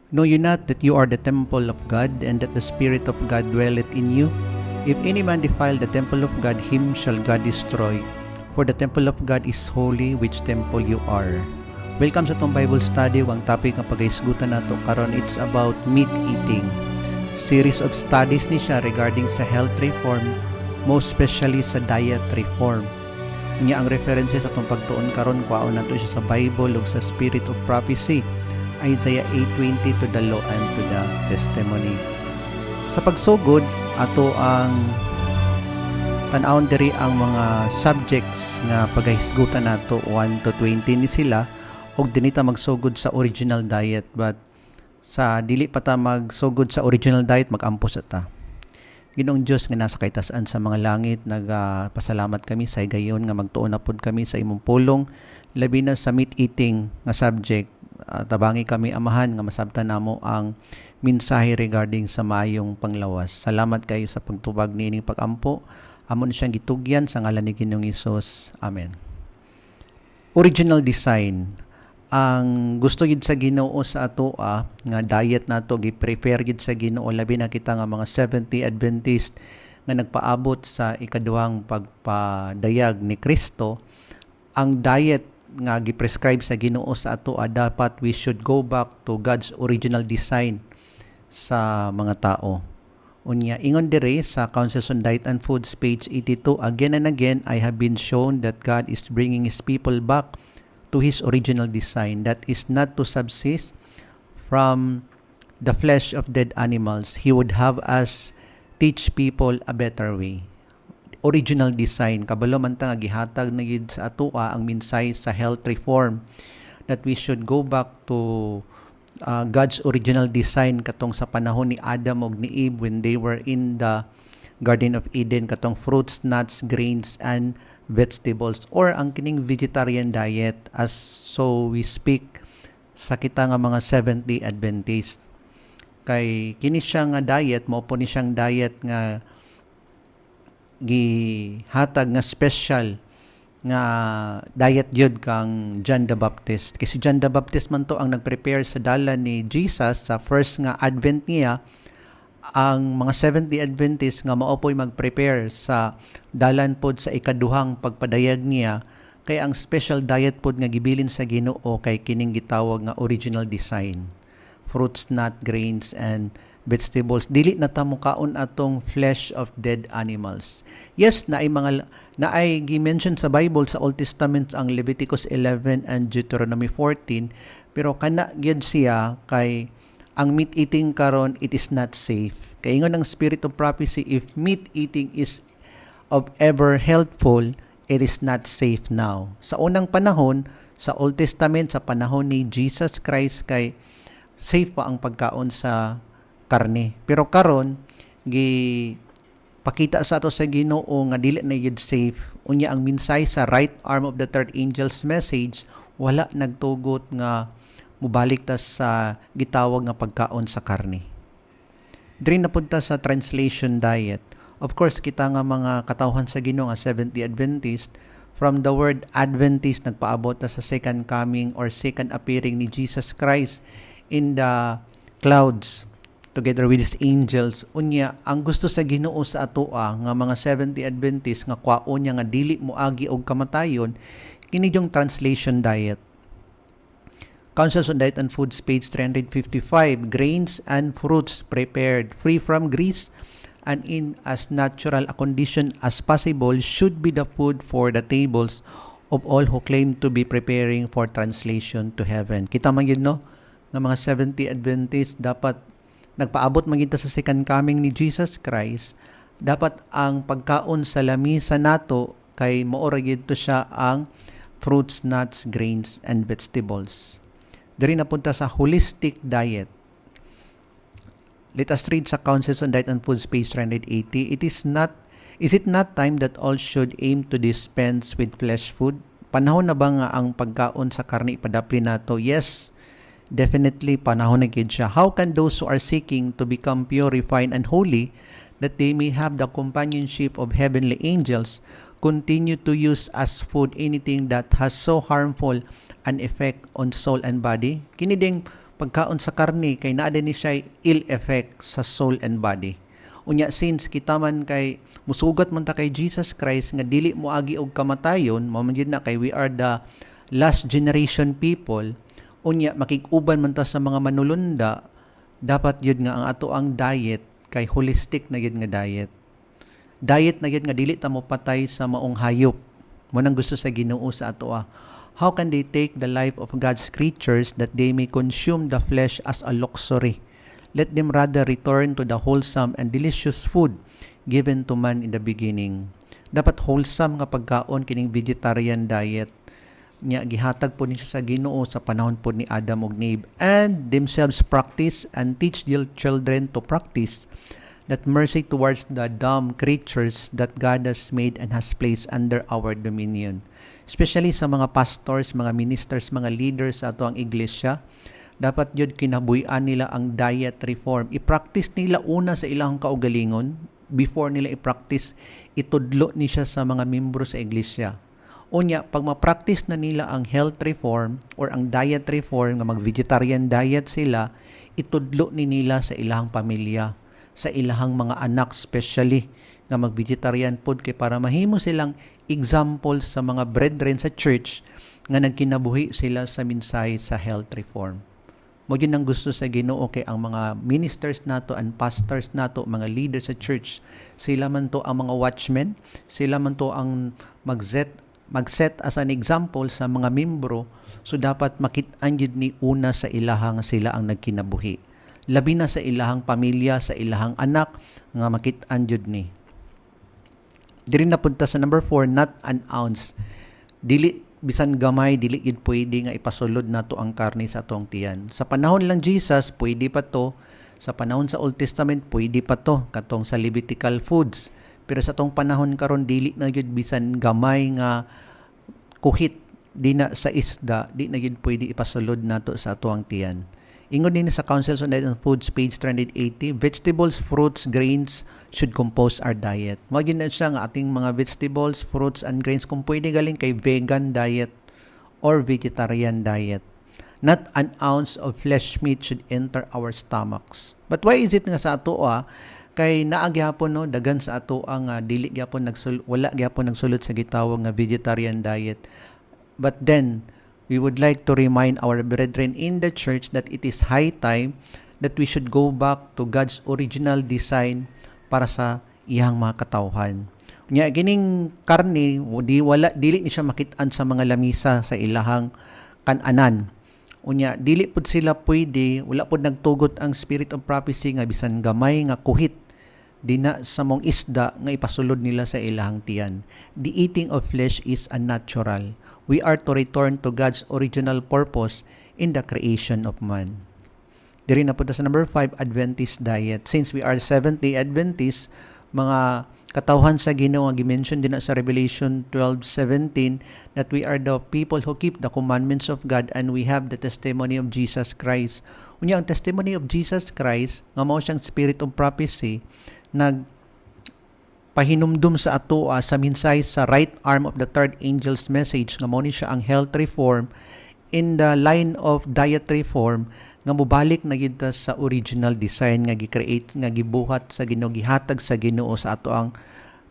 Know you not that you are the temple of God, and that the Spirit of God dwelleth in you? If any man defile the temple of God, him shall God destroy. For the temple of God is holy, which temple you are. Welcome sa itong Bible study. Ang topic ng pag-isgutan nato karon, it's about meat eating. Series of studies ni siya regarding sa health reform, most especially sa diet reform. Unya ang references sa itong pagtuon karon, kuwaon nato siya sa Bible ug sa Spirit of Prophecy, Isaiah 8:20, to the law and to the testimony. Sa pagsugod ato ang tan-awon diri ang mga subjects nga pagahisgutan nato 1 to 20 ni sila, og dinita magsugod sa original diet, but sa dili pa ta magsugod sa original diet magampos ta. Ginoong Dios nga nasa kaitasan sa mga langit, nagpasalamat kami sa gayon nga magtuon na pud kami sa imong pulong, labi na sa meat eating nga subject. Tabangi kami amahan nga masabtan namo ang mensahe regarding sa maayong panglawas. Salamat kayo sa pagtubag niining pag-ampo. Amon siyang gitugyan sa ngalan ni Ginoong Hesus. Amen. Original design. Ang gusto gid sa Ginoo sa atoa nga diet nato gi-prepare gid sa Ginoo, labi na kita nga mga 70 Adventist nga nagpaabot sa ikaduhang pagpadayag ni Kristo. Ang diet nga gi-prescribe sa Ginoo sa atoa, dapat we should go back to God's original design sa mga tao. Unya ingon dire sa Counsels on Diet and Foods page 82, again and again I have been shown that God is bringing His people back to His original design, that is not to subsist from the flesh of dead animals. He would have us teach people a better way. Original design, kabalo man ta nga gihatag na gid sa atoa ang mensahe sa health reform, that we should go back to God's original design katong sa panahon ni Adam ug ni Eve when they were in the Garden of Eden, katong fruits, nuts, grains, and vegetables, or ang kining vegetarian diet as so we speak sa kita nga mga 70 Adventist. Kay kini siya nga diet, mao po ni siyang diet nga gihatag nga special nga diet yun kang John the Baptist. Kasi John the Baptist man to ang nagprepare sa dalan ni Jesus sa first nga advent niya. Ang mga 70 Adventist nga maopoy mag-prepare sa dalan pod sa ikaduhang pagpadayag niya, kay ang special diet pod nga gibilin sa Ginoo kay kining gitawag nga original design. Fruits, nut, grains, and vegetables. Dili na ta mukaon atong flesh of dead animals. Yes, naay gi-mention sa Bible sa Old Testament ang Leviticus 11 and Deuteronomy 14, pero kana gyud siya kay ang meat eating karon, it is not safe. Kay ingon ang Spirit of Prophecy, if meat eating is of ever helpful, it is not safe now. Sa unang panahon, sa Old Testament, sa panahon ni Jesus Christ, kay safe pa ang pagkaon sa karne. Pero karon pakita sa ato sa Ginoo nga dili na yun safe. Unya ang minsay sa right arm of the third angel's message, wala nagtugot nga mubalik ta sa gitawag nga pagkaon sa karne. Diri na punta sa translation diet. Of course, kita nga mga katawhan sa Ginoo nga 70 Adventist, from the word Adventist nagpaabot ta sa second coming or second appearing ni Jesus Christ in the clouds together with His angels. Unya, ang gusto sa Ginoo sa atoa nga mga 70 Adventist nga kwaon niya nga dili moagi og kamatayon, kini yung translation diet. Counsels on Diet and Foods page 355, grains and fruits prepared free from grease and in as natural a condition as possible should be the food for the tables of all who claim to be preparing for translation to heaven. Kita man yun, no? Ng mga 70 Adventists, dapat nagpaabot man kita sa second coming ni Jesus Christ, dapat ang pagkaon sa lamisa nato kay maora gyud to siya ang fruits, nuts, grains, and vegetables. Diri napunta sa holistic diet. Let us read sa Counsels on Diet and Foods page 380. Is it not time that all should aim to dispense with flesh food? Panahon na ba nga ang pagkaon sa karne ipadapli nato? Yes, definitely panahon na gid siya. How can those who are seeking to become pure, refined, and holy, that they may have the companionship of heavenly angels, continue to use as food anything that has so harmful an effect on soul and body? Kini ding pagkaon sa karne kay naa din ni siya ill effect sa soul and body. Unya since kita man kay musugat man ta kay Jesus Christ nga dili mo agi og kamatayon, mao man gyud na kay we are the last generation people. Unya makig-uban man ta sa mga manulunda, dapat yun nga ang ato ang diet kay holistic na yun nga diet. Diet na yun nga dili ta mo patay sa maong hayop. Mo nang gusto sa Ginoo sa ato. How can they take the life of God's creatures that they may consume the flesh as a luxury? Let them rather return to the wholesome and delicious food given to man in the beginning. Dapat wholesome nga pagkaon kining vegetarian diet. Nya gihatag po niya sa Ginoo sa panahon po ni Adam ug ni Eve, and themselves practice and teach their children to practice that mercy towards the dumb creatures that God has made and has placed under our dominion. Especially sa mga pastors, mga ministers, mga leaders sa ato ang iglesia, dapat yun kinabuhian nila ang diet reform. I-practice nila una sa ilang kaugalingon before nila i-practice, itudlo ni siya sa mga membro sa iglesia. Unya, pag ma-practice na nila ang health reform or ang diet reform, nga mag-vegetarian diet sila, itudlo ni nila sa ilang pamilya, sa ilang mga anak especially, nga mag-vegetarian food kay para mahimo silang example sa mga brethren sa church nga nagkinabuhi sila sa mensahe sa health reform. Mo yun ang gusto sa Ginoo kay ang mga ministers nato and pastors nato, mga leaders sa church, sila man to ang mga watchmen, sila man to ang mag-set as an example sa mga membro, so dapat makit-an yun ni una sa ilahang sila ang nagkinabuhi. Labi na sa ilahang pamilya, sa ilahang anak, nga makit-an yun ni. Diri na punta sa number 4, not an ounce. Dili, bisan gamay, dili yun pwede nga ipasulod na to ang karne sa atong tiyan. Sa panahon lang Jesus, pwede pa to. Sa panahon sa Old Testament, pwede pa to, katong sa Levitical foods. Pero sa tong panahon karon dili na gyud bisan gamay nga kuhit di na sa isda, di na gyud pwede ipasulod nato sa atuang tiyan. Ingon din sa Councils on Diet and Foods, page 380, vegetables, fruits, grains should compose our diet. Mao gyud na siya nga ating mga vegetables, fruits, and grains kung pwede galing kay vegan diet or vegetarian diet. Not an ounce of flesh meat should enter our stomachs. But why is it nga sa ato kay naa gyapon no dagan sa ato ang dili gyapon wala gyapon nagsulod sa gitawag nga vegetarian diet. But then we would like to remind our brethren in the church that it is high time that we should go back to God's original design para sa iyang mga katawhan. Nya kining karne dili ni siya makit-an sa mga lamisa sa ilahang kan-anan. Unya dili pud sila pwede, wala pud nagtugot ang spirit of prophecy nga bisan gamay nga kuhit dina sa mong isda nga ipasulod nila sa ilahang tiyan. The eating of flesh is unnatural. We are to return to God's original purpose in the creation of man. Diri na punta sa number 5, Adventist diet. Since we are Seventh-day Adventists, mga katawhan sa Ginoo nga gi-mention din sa Revelation 12:17 that we are the people who keep the commandments of God and we have the testimony of Jesus Christ. Unya ang testimony of Jesus Christ nga mao siyang spirit of prophecy nagpahinumdum sa ato sa minsay sa right arm of the third angel's message nga mao ni siya ang health reform in the line of diet reform nga mubalik na gyud sa original design nga gi-create nga gibuhat sa Ginoo, gihatag sa Ginoo sa ato ang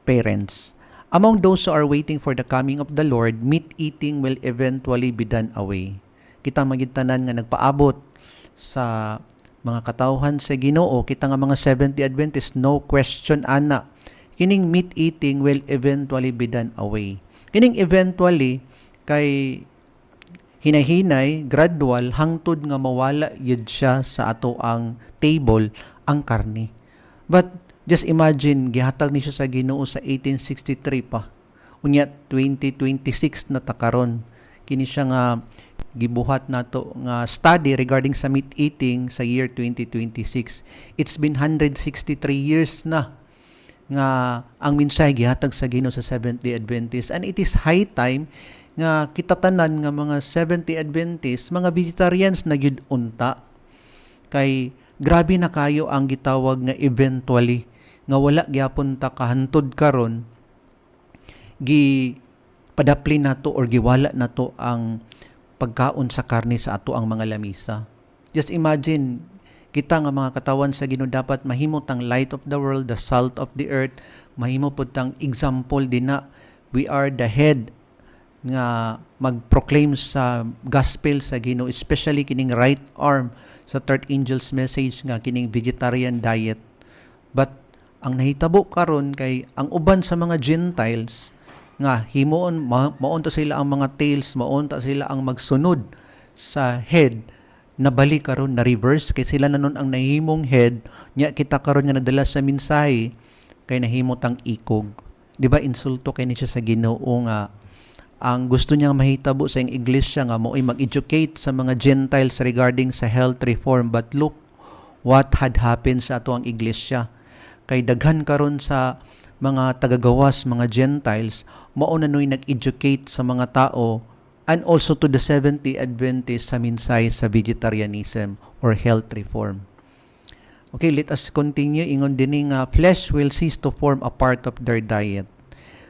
parents. Among those who are waiting for the coming of the Lord, meat eating will eventually be done away. Kita magitanan nga nagpaabot sa mga katawhan sa Ginoo, kita nga mga Seventh-day Adventists, no question ana, kining meat eating will eventually be done away. Kining eventually kay hinahinay, gradual, hangtod nga mawala yun siya sa ato ang table, ang karne. But just imagine, gihatag ni siya sa Ginoo sa 1863 pa. Unya 2026 na takaron. Kini siya nga gibuhat nato nga study regarding sa meat eating sa year 2026. It's been 163 years na nga ang mensahe gihatag sa Ginoo sa Seventh-day Adventist, and it is high time nga kitatanan nga mga Seventh-day Adventist, mga vegetarians na gyud unta. Kay grabe na kayo ang gitawag nga eventually nga wala gyapon ta kahantod karon padapli nato or giwala nato ang pagkaon sa karne sa ato ang mga lamisa. Just imagine, kita nga mga katawan sa Ginoo dapat mahimo tang light of the world, the salt of the earth, mahimo pud tang example din na we are the head nga mag-proclaim sa gospel sa Ginoo, especially kining right arm sa third angel's message nga kining vegetarian diet. But ang nahitabo karon kay ang uban sa mga Gentiles nga himuon maunta sila ang mga tails, maunta sila ang magsunod sa head, nabalik karon na reverse kay sila na nun ang nahimong head, nya kita karon nga nadala sa mensahe kay nahimot ang ikog. Di ba insulto kay ni siya sa Ginoo nga ang gusto niya mahitabo sa iyang iglesia nga mo'y mag-educate sa mga Gentiles regarding sa health reform, but look what had happened sa ato ang iglesia. Kay daghan karon sa mga tagagawas, mga Gentiles, mao na noy nag-educate sa mga tao and also to the Seventh-day Adventists sa mensahe sa vegetarianism or health reform. Okay, let us continue. Ingon din nga flesh will cease to form a part of their diet.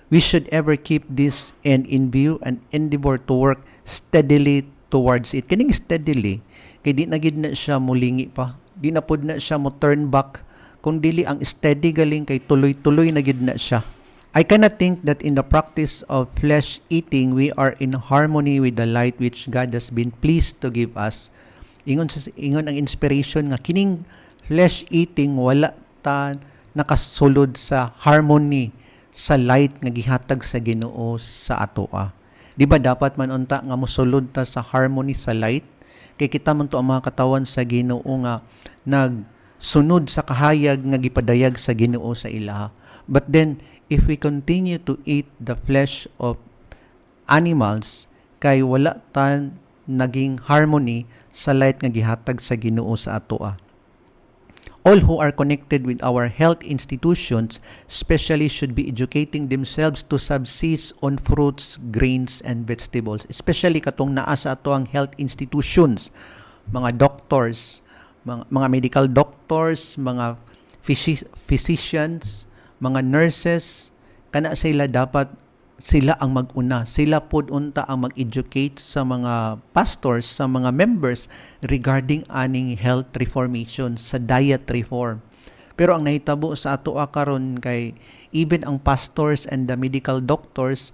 We should ever keep this end in view and endeavor to work steadily towards it. Kining steadily, kay di na gid na siya mulingi pa. Di na pud na siya mo turn back. Kung dili ang steady galing kay tuloy-tuloy na gid na siya. I cannot think that in the practice of flesh eating, we are in harmony with the light which God has been pleased to give us. Ingon ang inspiration nga kining flesh eating wala ta nakasulod sa harmony sa light nga gihatag sa Ginoo sa atoa. Di ba dapat man unta nga mosulod ta sa harmony sa light? Kay kita man to ang mga katawan sa Ginoo nga nagsunod sa kahayag nga gipadayag sa Ginoo sa ilaha. But then if we continue to eat the flesh of animals, kay wala ta naging harmony sa light nga gihatag sa Ginoo sa atoa. All who are connected with our health institutions especially should be educating themselves to subsist on fruits, grains, and vegetables. Especially katong naa sa ato ang health institutions, mga doctors, mga medical doctors, mga physicians, mga nurses, kana sila dapat sila ang mag-una. Sila pod unta ang mag-educate sa mga pastors, sa mga members regarding aning health reformation, sa diet reform. Pero ang nahitabo sa ato karon kay even ang pastors and the medical doctors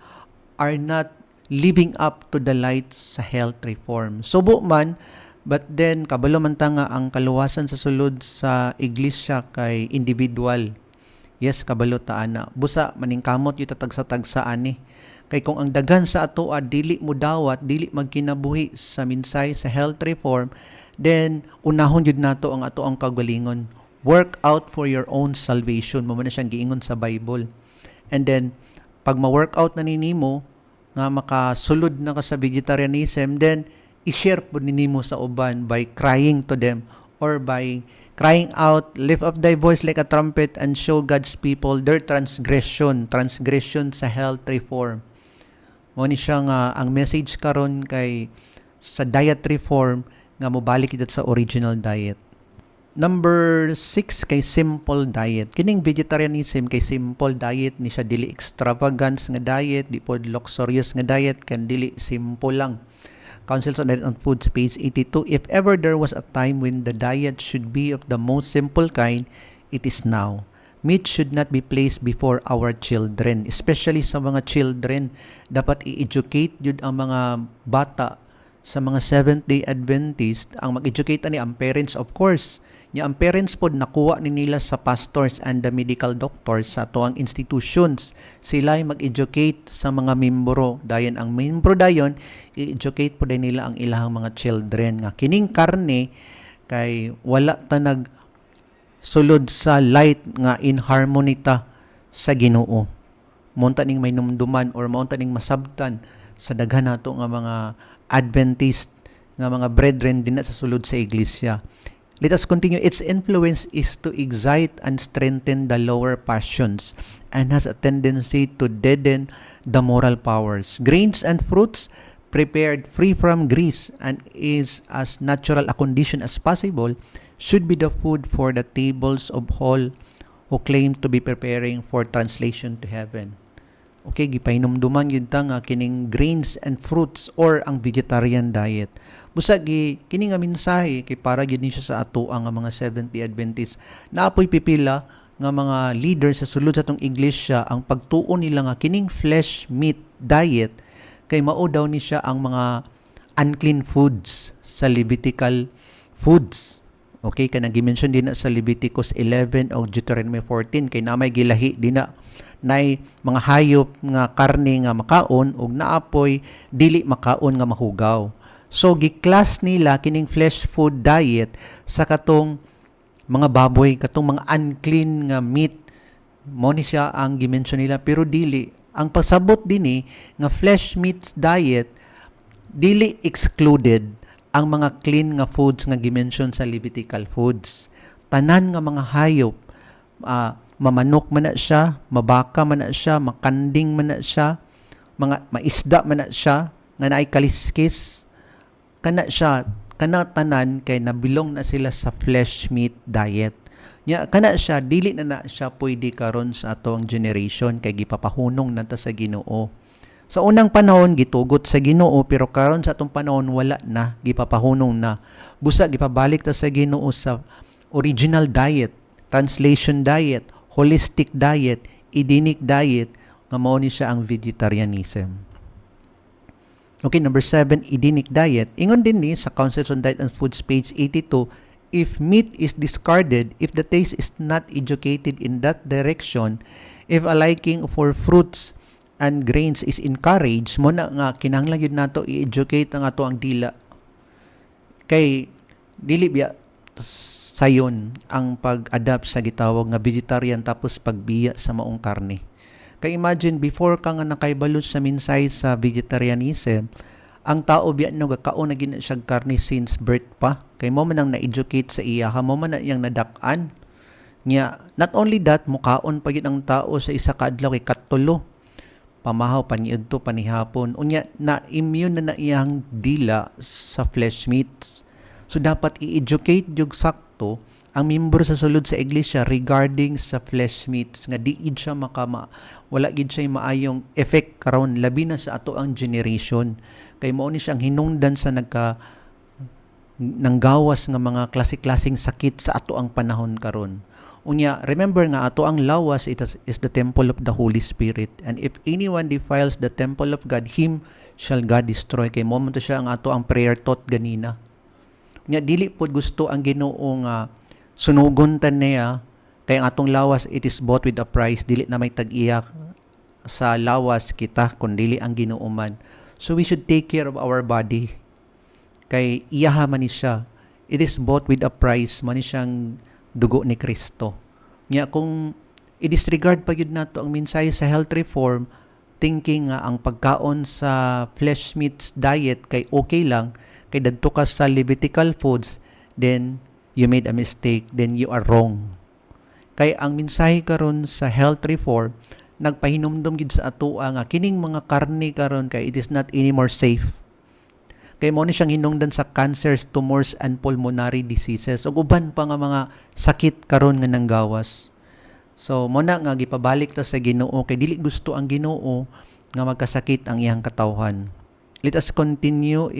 are not living up to the light sa health reform. Subo man, but then kabalo man ta nga ang kaluwasan sa sulod sa iglesia kay individual. Yes, kabalo ta ana. Busa maningkamot yu tatagsa-tagsaan ni. Kay kung ang daghan sa ato dili mo dawat, dili magkinabuhi sa minsay sa health reform, then unahon jud nato ang ato ang kagalingon. Work out for your own salvation. Mo man na siyang giingon sa Bible. And then pag ma-workout na ninimo nga makasulod na ka sa vegetarianism, then i-share po ninimo sa uban by crying to them or by crying out, lift up thy voice like a trumpet and show God's people their transgression sa health reform. Mo ni siya nga ang message karon kay sa diet reform nga mobalik ito sa original diet. Number 6 kay simple diet. Kining vegetarianism kay simple diet ni siya, dili extravagance nga diet, di pod luxurious nga diet, kan dili simple lang. Councils on Diet and Foods, page 82. If ever there was a time when the diet should be of the most simple kind, it is now. Meat should not be placed before our children, especially sa mga children. Dapat i-educate yun ang mga bata sa mga Seventh-day Adventist. Ang mag-educate ani ang parents, of course. Nya ang parents pod nakuha ni nila sa pastors and the medical doctors sa tuang institutions. Sila ay mag-educate sa mga membro. Dayon ang membro dayon i-educate pod nila ang ilahang mga children nga kining karne kay wala ta nag sulod sa light nga in harmony ta sa Ginoo. Monta ning may numduman or monta ning masabtan sa daghan nato nga mga Adventist nga mga brethren dinha sa sulod sa iglesia. Let us continue. Its influence is to excite and strengthen the lower passions and has a tendency to deaden the moral powers. Grains and fruits prepared free from grease and is as natural a condition as possible should be the food for the tables of all who claim to be preparing for translation to heaven. Okay, gipainomduman yun ta nga kining grains and fruits or ang vegetarian diet. Busa kini nga mensahe kay para gyud ni siya sa ato ang mga Seventh Day Adventist. Naapoy pipila nga mga leader sa sulod sa tong iglesia ang pagtuon nila nga kining flesh meat diet kay mao daw ni siya ang mga unclean foods sa Levitical foods. Okay, kanang gi-mention din na sa Leviticus 11 o Deuteronomy 14 kay namay gilahi din na nay mga hayop nga karne nga makaon ug naapoy dili makaon nga mahugaw. So gi-class nila kining flesh food diet sa katong mga baboy, katong mga unclean nga meat. Mo ni siya ang gi-mention nila pero dili. Ang pasabot dinhi nga flesh meat diet dili excluded ang mga clean nga foods nga gi-mention sa Levitical foods. Tanan nga mga hayop, mamanok man na siya, mabaka man na siya, makanding man na siya, mga maisda man na siya, nga naay kaliskis, kana siya, kana tanan kay nabilong na sila sa flesh meat diet. Nya kana siya dili na siya pwede karon sa atong generation kay gipapahunong nata sa Ginoo. Sa unang panahon gitugot sa Ginoo pero karon sa atong panahon wala na, gipapahunong na. Busa gipabalik ta sa Ginoo sa original diet, translation diet, holistic diet, Edenic diet nga mao ni siya ang vegetarianism. Okay, number 7, Edenic diet. Ingon din ni sa Councils on Diet and Foods page 82, if meat is discarded, if the taste is not educated in that direction, if a liking for fruits and grains is encouraged, mo na nga kinahanglan gyud nato i-educate ang ato ang dila. Kay dili biya sayon ang pag-adapt sa gitawag nga vegetarian tapos pagbiya sa maong karne. Kay imagine, before ka nga nakaibalot sa mensahe sa vegetarianism, ang tao biya no gakaon na gina siya karne since birth pa. Kay mo man ang na-educate sa iya, mo man na iyang nadak-an. Nya, not only that, mukaon pa yun ang tao sa isa ka adlaw kay katulo. Pamahaw, paniudto, panihapon. Unya, na-immune na iyang dila sa flesh meats. So, dapat i-educate yung sakto ang membro sa sulod sa iglesia regarding sa flesh meats nga di gid siya wala gid siya maayong effect karon labi na sa ato ang generation kay mao ni siyang hinungdan sa nanggawas nga mga klase-klaseng sakit sa ato ang panahon karon. Unya, remember nga ato ang lawas is the temple of the Holy Spirit, and if anyone defiles the temple of God, him shall God destroy. Kay mo man to siya ang ato ang prayer thought ganina. Unya, dili pod gusto ang Ginoo nga sunugon tan niya kay ang atong lawas it is bought with a price, dili na may tag-iya sa lawas kita kun dili ang Ginoo man. So we should take care of our body kay iyaha man ni siya, it is bought with a price, man ni siyang dugo ni Kristo. Nya kung i-disregard pa gyud nato ang mensahe sa health reform, thinking nga ang pagkaon sa flesh meats diet kay okay lang, kay dadto ka sa Levitical foods, then you made a mistake, then you are wrong. Kay ang mensahe karon sa health reform, nagpahinumdum gid sa atoa nga kining mga karne karon kay it is not anymore safe. Kay mo ni siyang hinungdan sa cancers, tumors, and pulmonary diseases ug uban pa nga mga sakit karon nga nanggawas. So mo na nga gipabalik ta sa Ginoo kay dili gusto ang Ginoo nga magkasakit ang iyang katawhan. Let us continue.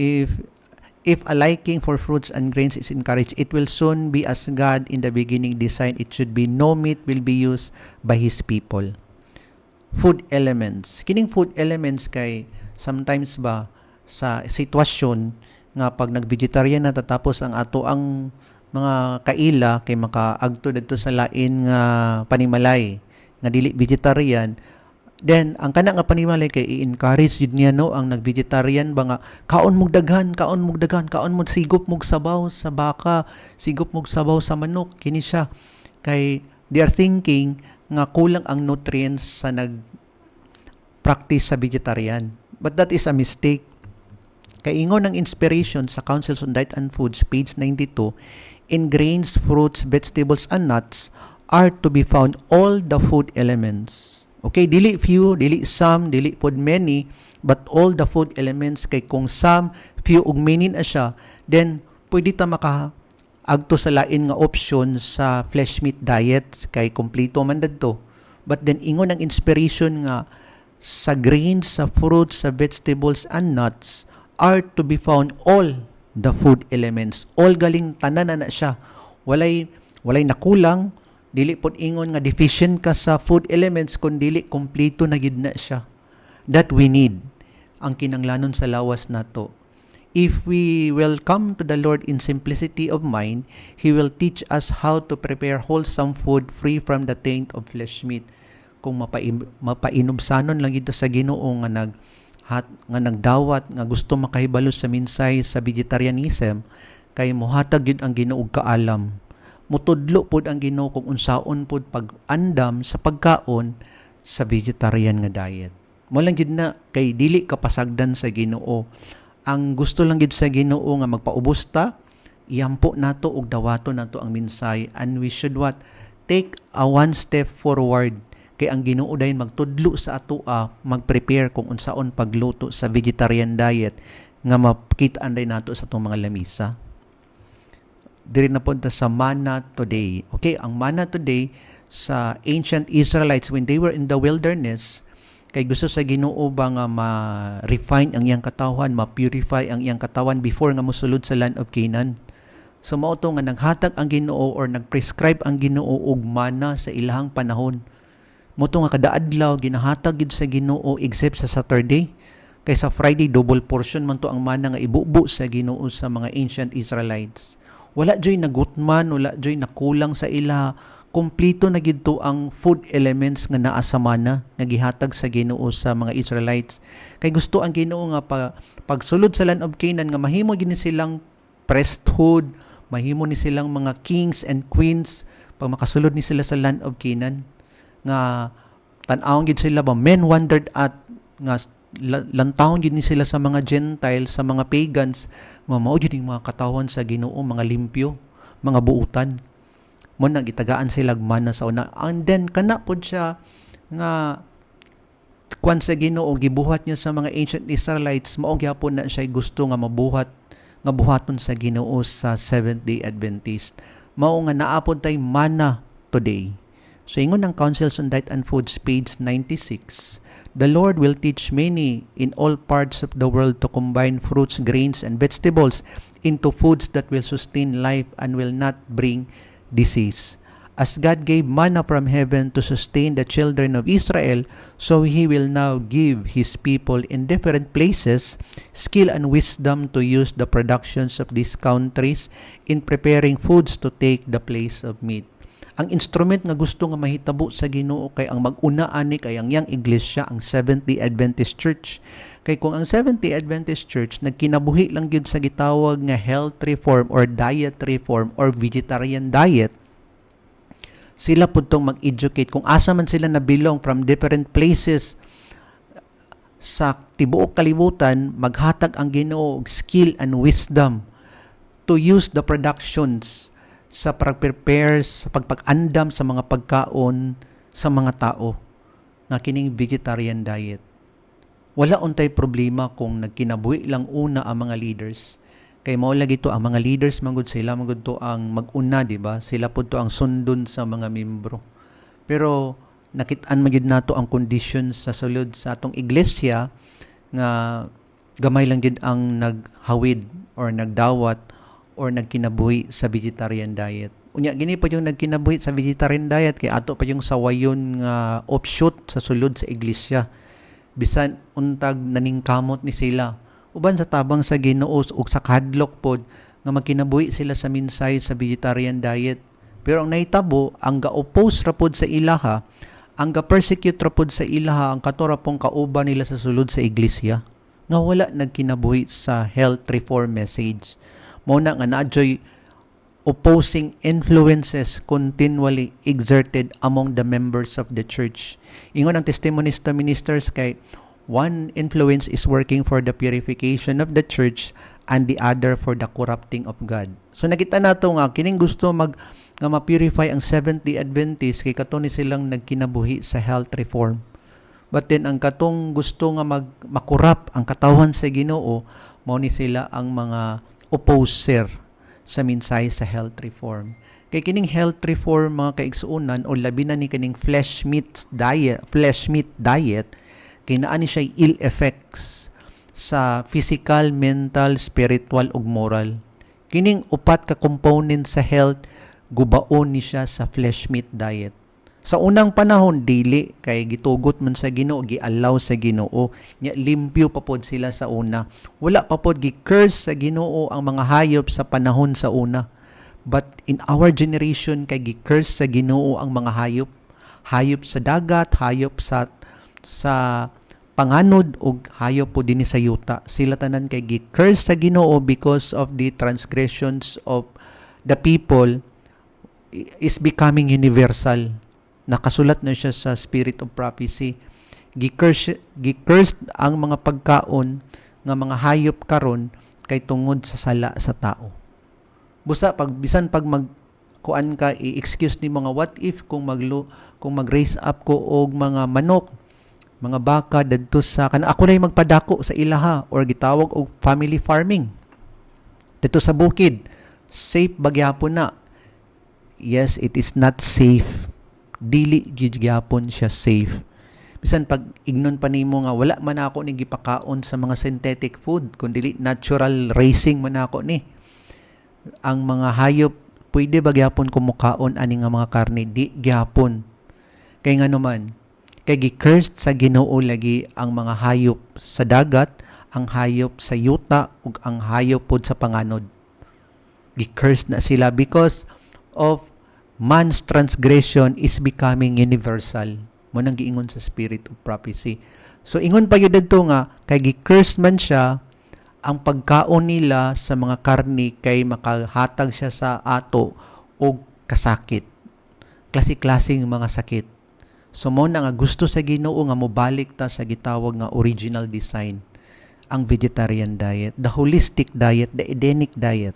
If a liking for fruits and grains is encouraged, it will soon be as God in the beginning designed it should be. No meat will be used by His people. Food elements. Kining food elements kay sometimes ba sa sitwasyon nga pag nag-vegetarian na tatapos ang ato ang mga kaila kay makaagto dito sa lain nga panimalay nga dili vegetarian, then ang kana nga panimalay kay i-encourage yun niya no ang nag-vegetarian ba nga kaon mog daghan, kaon mog sigop mog sabaw sa baka, sigop mog sabaw sa manok, kini siya kay they are thinking nga kulang ang nutrients sa nag-practice sa vegetarian. But that is a mistake. Kay ingon ng inspiration sa Councils on Diet and Foods page 92, in grains, fruits, vegetables, and nuts are to be found all the food elements. Okay, dili few, dili some, dili pod many, but all the food elements. Kay kung some, few, ug many na siya, then pwede ta makaagto sa lain nga option sa flesh meat diet kay kompleto man dadto. But then ingon ang inspiration nga sa grains, sa fruits, sa vegetables, and nuts are to be found all the food elements. All galing tanan na siya. Walay nakulang, dili pod ingon nga deficient ka sa food elements kun dili kompleto na gid na siya. That we need ang kinanglanon sa lawas nato. If we will come to the Lord in simplicity of mind, He will teach us how to prepare wholesome food free from the taint of flesh meat. Kung mapainumsanon lang ito sa Ginoo nga nagdawat nga gusto makahibalo sa minsay sa vegetarianism, kay mohatag yun ang Ginoo kaalam. Mutudlo pod ang Ginoo kung unsaon pod pag-andam sa pagkaon sa vegetarian nga diet. Mo lang gid na kay dili kapasagdan sa Ginoo. Ang gusto lang gid sa Ginoo nga magpaubos ta, iyampo nato og dawato nato ang minsay, and we should take a one step forward kay ang Ginoo dayon magtudlo sa atoa, mag-prepare kung unsaon pagluto sa vegetarian diet nga makita-an day nato sa atong mga lamisa. Diri na punta sa manna today. Okay, ang manna today sa ancient Israelites when they were in the wilderness, kay gusto sa Ginoo ba nga ma-refine ang iyang katawan, ma-purify ang iyang katawan before nga mosulod sa land of Canaan. So mao to nga naghatag ang Ginoo or nagprescribe ang Ginoo og manna sa ilahang panahon. Mo to nga kada adlaw ginahatag gid sa Ginoo except sa Saturday. Kay sa Friday double portion man to ang manna nga ibubo sa Ginoo sa mga ancient Israelites. Wala joy nagutman, wala joy nakulang sa ila. Kompleto na gid to ang food elements nga naa sa manna nga gihatag sa Ginoo sa mga Israelites. Kay gusto ang Ginoo nga pagsulod sa land of Canaan nga mahimo gid silang priesthood, mahimo ni silang mga kings and queens pag makasulod ni sila sa land of Canaan, nga tan-awon gid sila ba men wondered at nga lantawon gid ni sila sa mga Gentiles, sa mga pagans, mao gid mga katawan sa Ginoo, mga limpyo, mga buutan. Mo nang itagaan sila manna sa una, and then kana pod siya nga kwan sa Ginoo gibuhat niya sa mga ancient Israelites, mao gyapon na siya gusto nga buhaton sa Ginoo sa Seventh-day Adventist. Mao nga naapod tay manna today. So ingon ng Councils on Diet and Foods page 96, the Lord will teach many in all parts of the world to combine fruits, grains, and vegetables into foods that will sustain life and will not bring disease. As God gave manna from heaven to sustain the children of Israel, so He will now give His people in different places skill and wisdom to use the productions of these countries in preparing foods to take the place of meat. Ang instrument nga gusto nga mahitabo sa Ginoo kay ang mag-una ani kay ang yang iglesia, ang Seventh-day Adventist Church. Kay kung ang Seventh-day Adventist Church nagkinabuhi lang gyud sa gitawag nga health reform or diet reform or vegetarian diet, sila pud tong mag-educate kung asa man sila nabilong from different places sa tibuok kalibutan, maghatag ang Ginoo og skill and wisdom to use the productions sa pag-prepare, sa pagpag-andam sa mga pagkaon sa mga tao nga kining vegetarian diet. Wala untay problema kung nagkinabuhi lang una ang mga leaders. Kay mao lagi to ang mga leaders mangud sila mangud to ang mag-una, di ba? Sila pud to ang sundon sa mga membro. Pero nakit-an magyud nato ang conditions sa sulod sa atong iglesia nga gamay lang gid ang naghawid or nagdawat or nagkinabuhi sa vegetarian diet. Unya gini pa yung nagkinabuhi sa vegetarian diet kay ato pa yung sawayon nga offshoot sa sulod sa iglesia. Bisan untag naningkamot ni sila. Uban sa tabang sa Ginoo ug sa kadlok pod nga magkinabuhi sila sa minsay sa vegetarian diet. Pero ang nahitabo, ang ga-oppose ra pod sa ilaha, ang ga-persecute ra pod sa ilaha, ang katora pong kauban nila sa sulod sa iglesia nga wala nagkinabuhi sa health reform message. Mao na nga naadyoy opposing influences continually exerted among the members of the church. Ingon ang testimonies to ministers kay one influence is working for the purification of the church and the other for the corrupting of God. So nakita nato nga kining gusto nga ma-purify ang Seventh-day Adventist kay kato ni silang nagkinabuhi sa health reform. But then ang katong gusto nga makurap ang katawan sa Ginoo, mao ni sila ang mga opposer sa minsay sa health reform. Kay kining health reform mga kaigsuonan o labi na ni kining flesh meat diet, kay naa ni siya ill effects sa physical, mental, spiritual ug moral. Kining upat ka component sa health gubaon ni siya sa flesh meat diet. Sa unang panahon dili kay gitugot man sa Ginoo, giallow sa Ginoo, nya limpyo pa pod sila sa una. Wala pa pod gi-curse sa Ginoo ang mga hayop sa panahon sa una. But in our generation kay gi-curse sa Ginoo ang mga hayop. Hayop sa dagat, hayop sa panganod o hayop po din sa yuta. Sila tanan kay gi-curse sa Ginoo because of the transgressions of the people is becoming universal. Nakasulat na siya sa Spirit of Prophecy. Gi-curse ang mga pagkaon nga mga hayop karon kay tungod sa sala sa tao. Busa bisan pag kuan ka i-excuse ni mga what if kung mag-raise up ko og mga manok, mga baka dadto sa ako na magpadako sa ilaha or gitawag og family farming. Dito sa bukid, safe bagyapon na. Yes, it is not safe. Dili gyapon siya safe. Bisan pag ignon pa nimo nga wala man ako ni gipakaon sa mga synthetic food, kundi natural raising man ako ni. Ang mga hayop pwede ba gyapon kumukaon ani nga mga karne? Di gyapon. Kay nga naman, kay gi-cursed sa Ginoo lagi ang mga hayop sa dagat, ang hayop sa yuta ug ang hayop pod sa panganod. Gi-cursed na sila because of man's transgression is becoming universal. Mo nang giingon sa Spirit of Prophecy. So ingon pa gyud didto nga kay gi-cursed man siya, ang pagkaon nila sa mga karni kay makahatag siya sa ato og kasakit. Klase-klaseng mga sakit. So mo na nga gusto sa Ginoo nga mobalik ta sa gitawag nga original design, ang vegetarian diet, the holistic diet, the Edenic diet.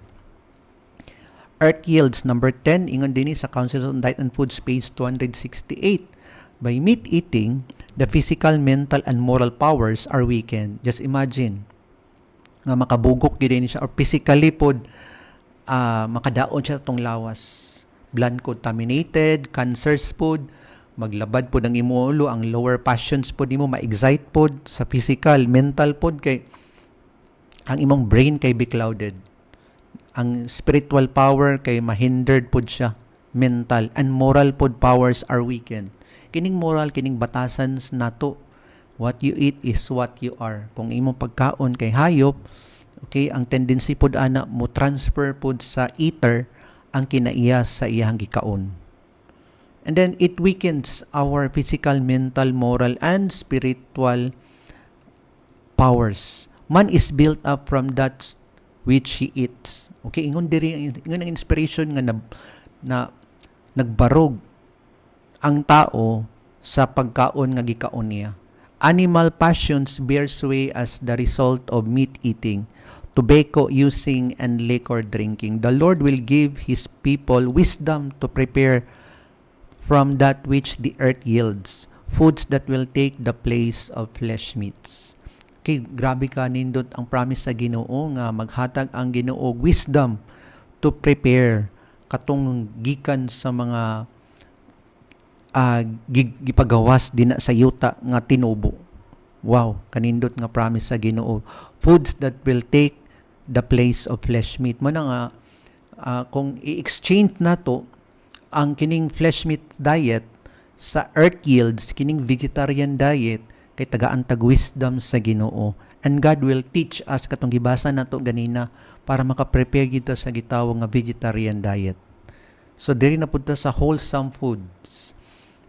Earth Yields number 10 ingon dinhi sa Council on Diet and Foods page 268. By meat eating, the physical, mental and moral powers are weakened. Just imagine nga makabugok gid ni siya or physically pod makadaon siya tong lawas. Blood contaminated, cancers pod, maglabad pod ang imong ulo, ang lower passions pod nimo ma-excite pod sa physical, mental pod kay ang imong brain kay be clouded. Ang spiritual power kay mahindered pod siya, mental and moral pod powers are weakened. Kining moral, kining batasan nato, what you eat is what you are. Kung imong pagkaon kay hayop, okay, ang tendency pod ana mo transfer pod sa eater ang kinaiya sa iyang gikaon. And then it weakens our physical, mental, moral and spiritual powers. Man is built up from that which he eats. Okay, ingon ang inspiration nga na nagbarog ang tao sa pagkaon nga gikaon niya. Animal passions bear sway as the result of meat eating, tobacco using and liquor drinking. The Lord will give His people wisdom to prepare from that which the earth yields, foods that will take the place of flesh meats. Okay, grabe ka nindot ang promise sa Ginoo nga maghatag ang Ginoo wisdom to prepare katong gikan sa mga gipagawas din sa yuta nga tinubo. Wow, kanindot nga promise sa Ginoo. Foods that will take the place of flesh meat. Mo na nga kung i-exchange nato ang kining flesh meat diet sa earth yields, kining vegetarian diet, kay tagaan tag wisdom sa Ginoo, and God will teach us katong gibasa nato ganina para maka-prepare kita sa gitawag nga vegetarian diet. So diri na punta sa wholesome foods.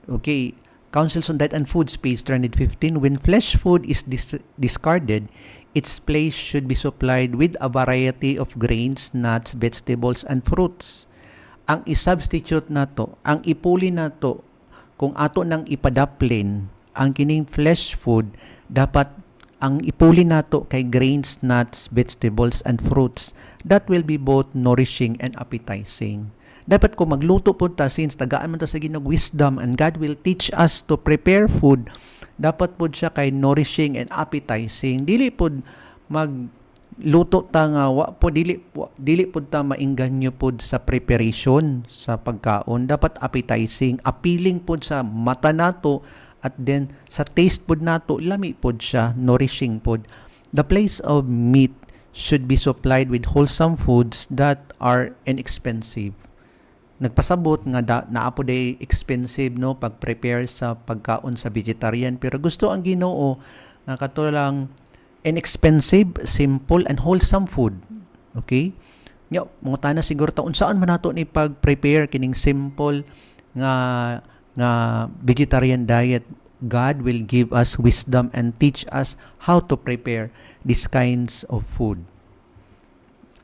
Okay, Councils on Diet and Foods page 315. When flesh food is discarded, its place should be supplied with a variety of grains, nuts, vegetables and fruits. Ang i-substitute nato, ang ipuli nato kung ato nang ipadaplin ang kining flesh food, dapat ang ipuli nato kay grains, nuts, vegetables, and fruits that will be both nourishing and appetizing. Dapat kung magluto po ta, since tagaan man ta sa Ginoo wisdom and God will teach us to prepare food, dapat po siya kay nourishing and appetizing. Dili po magluto ta nga dili po ta maingganyo po sa preparation sa pagkaon. Dapat appetizing, appealing po sa mata nato, at then sa taste pod nato lami pod siya, nourishing pod. The place of meat should be supplied with wholesome foods that are inexpensive. Nagpasabot nga naapo day expensive no pag-prepare sa pagkaon sa vegetarian, pero gusto ang Ginoo nga katulang inexpensive, simple and wholesome food. Okay? Nya mga tana siguro ta unsaan man nato ni pag-prepare kining simple nga vegetarian diet. God will give us wisdom and teach us how to prepare these kinds of food.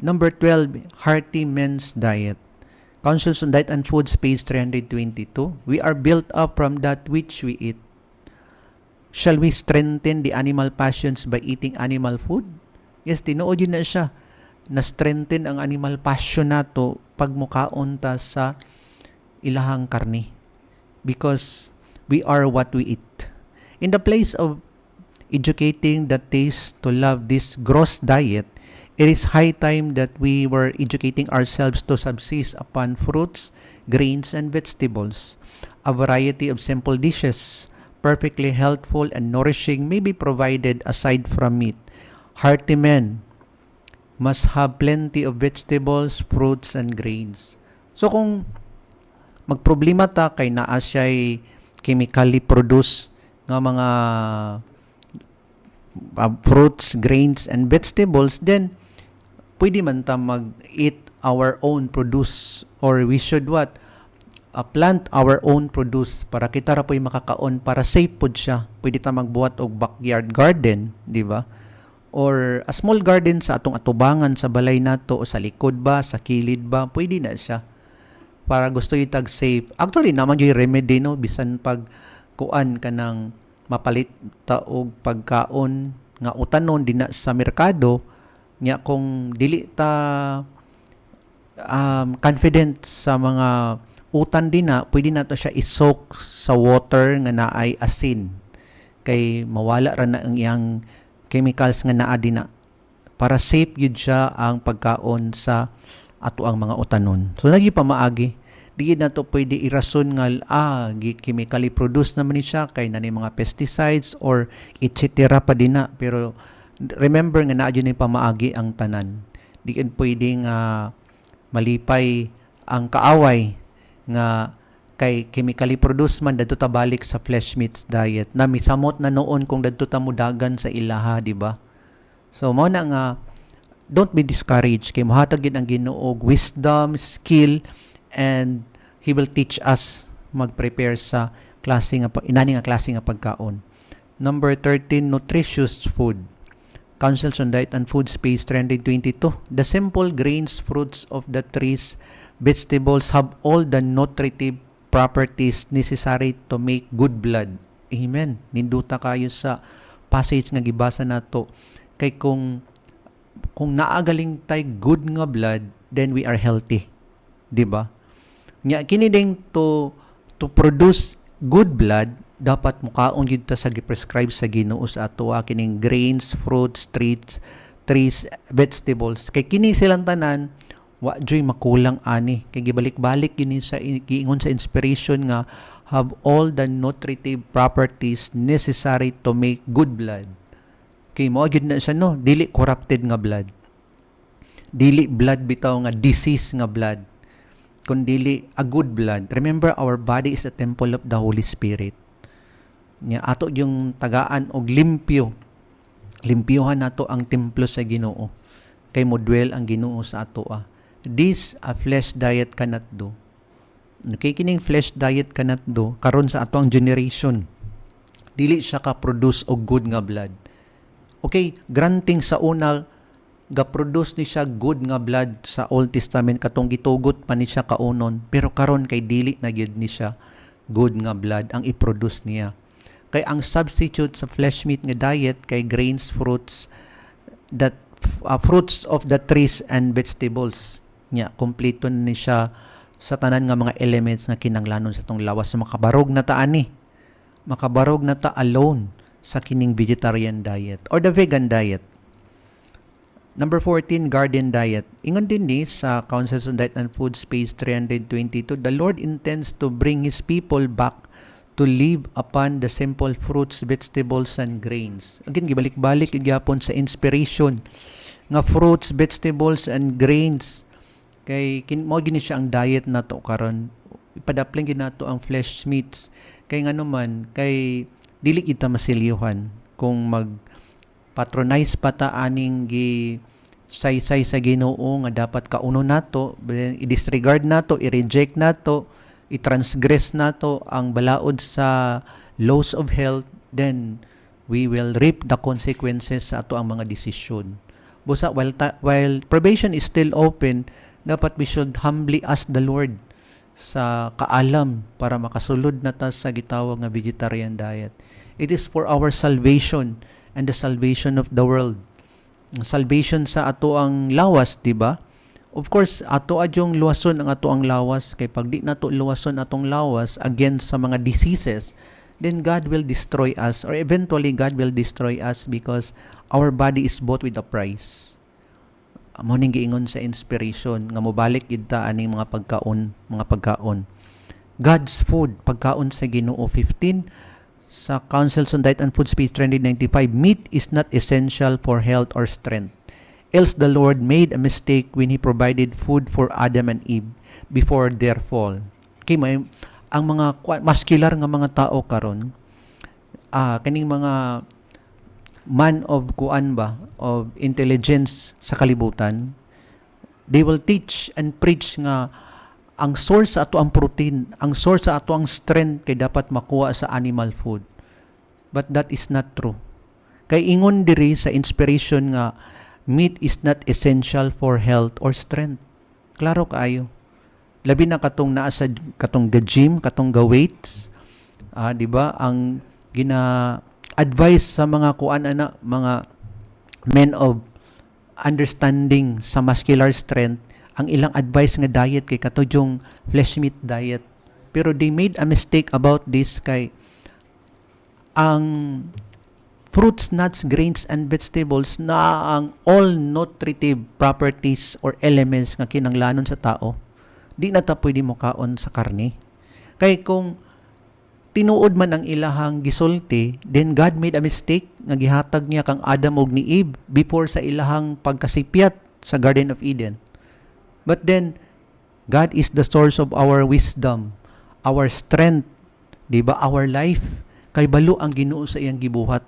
Number 12, hearty men's diet. Counsels on Diet and Foods, page 322. We are built up from that which we eat. Shall we strengthen the animal passions by eating animal food? Yes, tinuod yun na siya. Na-strengthen ang animal passion nato pag mukaon ta sa ilahang karne. Because we are what we eat. In the place of educating the taste to love this gross diet, it is high time that we were educating ourselves to subsist upon fruits, grains, and vegetables. A variety of simple dishes, perfectly healthful and nourishing, may be provided aside from meat. Hearty men must have plenty of vegetables, fruits, and grains. So kung magproblema ta kay naa siya'y chemically produced nga mga fruits, grains, and vegetables, then pwede man ta mag-eat our own produce, or we should what? Plant our own produce para kita ra po'y makakaon, para safe pod siya. Pwede ta magbuhat og backyard garden, di ba? Or a small garden sa atong atubangan sa balay nato o sa likod ba, sa kilid ba, pwede na siya. Para gusto itag safe. Actually naman yung remedy no, bisan pag kuan ka ng mapalit ta og pagkaon nga utanon din na sa merkado, nya kung dili ta confident sa mga utan din na, pwede na to siya isoak sa water nga naay asin kay mawala ra na ang iyang chemicals nga naa din na, para safe yun siya ang pagkaon sa ato ang mga utanon. So lagi pa maagi, di na to pwede irason nga chemically produced naman ni siya kay na ni mga pesticides or etc. pa din na, pero remember nga naa dyan yung pamaagi ang tanan. Di kan pwedeng malipay ang kaaway nga kay chemically produced man dadto ta balik sa flesh meats diet na misamot na noon kung dadto ta mudagan sa ilaha, di ba? So mao na nga, don't be discouraged kay mohatag gid ang Ginoo wisdom, skill, and He will teach us mag-prepare sa klase nga inani nga klase nga pagkaon. Number 13, nutritious food. Counsels on Diet and Foods, page 322. The simple grains, fruits of the trees, vegetables have all the nutritive properties necessary to make good blood. Amen. Ninduta kayo sa passage nga gibasa nato. Kay kung naagaling tay good nga blood, then we are healthy. Di ba? Nya kini ding to produce good blood, dapat mukaon gid ta sa gi-prescribe sa Ginoo sa ato kining grains, fruits, trees, vegetables. Kay kini silang tanan wa joy makulang ani, kay gibalik-balik yun sa giingon sa inspiration nga have all the nutritive properties necessary to make good blood. Kay mao gyud na siya no, dili corrupted nga blood, dili blood bitaw nga disease nga blood, kundi a good blood. Remember, our body is a temple of the Holy Spirit. Nya ato yung tagaan og limpyohan nato ang templo sa Ginoo kay modwell ang Ginoo sa ato. This a flesh diet cannot do. Okay, kining flesh diet cannot do karon sa ato ang generation, dili siya ka produce og good nga blood. Okay, granting sa una ga-produce ni siya good nga blood sa Old Testament katong gitugot pa ni siya kaunon, pero karon kay dili na gyud ni siya good nga blood ang i-produce niya. Kay ang substitute sa flesh meat nga diet kay grains, fruits, that fruits of the trees and vegetables. Nya kompleto ni siya sa tanan nga mga elements nga kinanglanon sa tong lawas. Makabarog na ta ani. Makabarog na ta alone sa kining vegetarian diet or the vegan diet. Number 14, garden diet. Ingon din ni sa Counsels on Diet and Foods, page 322, the Lord intends to bring His people back to live upon the simple fruits, vegetables, and grains. Again, gibalik-balik gyapon sa inspiration nga fruits, vegetables, and grains. Kay mo gini siya ang diet nato karon. Ipadapling gid nato ang flesh meats. Kay ngano man, kay dili kita masilyuhan kung mag patronize pa ta aning gi say-say sa Ginoo nga dapat kauno nato, i-disregard nato, i-reject nato, i-transgress nato ang balaod sa laws of health, then we will reap the consequences sa ato ang mga desisyon. Busa, while probation is still open, dapat we should humbly ask the Lord sa kaalam para makasulod na ta sa gitawag nga vegetarian diet. It is for our salvation and the salvation of the world. Salvation sa ato ang lawas, di ba? Of course, ato adyong luwason ang ato ang lawas, kay pag di nato luwason atong lawas against sa mga diseases, then God will destroy us, or eventually God will destroy us because our body is bought with a price. Amo ning giingon sa inspiration nga mobalik gid ta aning mga pagkaon. God's food, pagkaon sa Ginoo. 15 sa Councils on Diet and Food, page 395, meat is not essential for health or strength. Else the Lord made a mistake when He provided food for Adam and Eve before their fall. Okay, ang mga muscular nga mga tao karon, kaning mga man of of intelligence sa kalibutan, they will teach and preach nga ang source sa ato ang protein, ang source sa ato ang strength kay dapat makuha sa animal food. But that is not true. Kay ingon diri sa inspiration nga meat is not essential for health or strength. Klaro kaayo. Labi na katong naa sa katong gym, katong weights, di ba? Ang advice sa mga mga men of understanding sa muscular strength, ang ilang advice nga diet kay kato yung flesh meat diet. Pero they made a mistake about this kay ang fruits, nuts, grains, and vegetables na ang all nutritive properties or elements nga kinanglanon sa tao, di na ta pwede mo kaon sa karne. Kay kung tinuod man ang ilahang gisulti, then God made a mistake nga gihatag niya kang Adam ug ni Eve before sa ilahang pagkasipyat sa Garden of Eden. But then, God is the source of our wisdom, our strength, di ba? Our life. Kay balo ang Ginoo sa iyang gibuhat.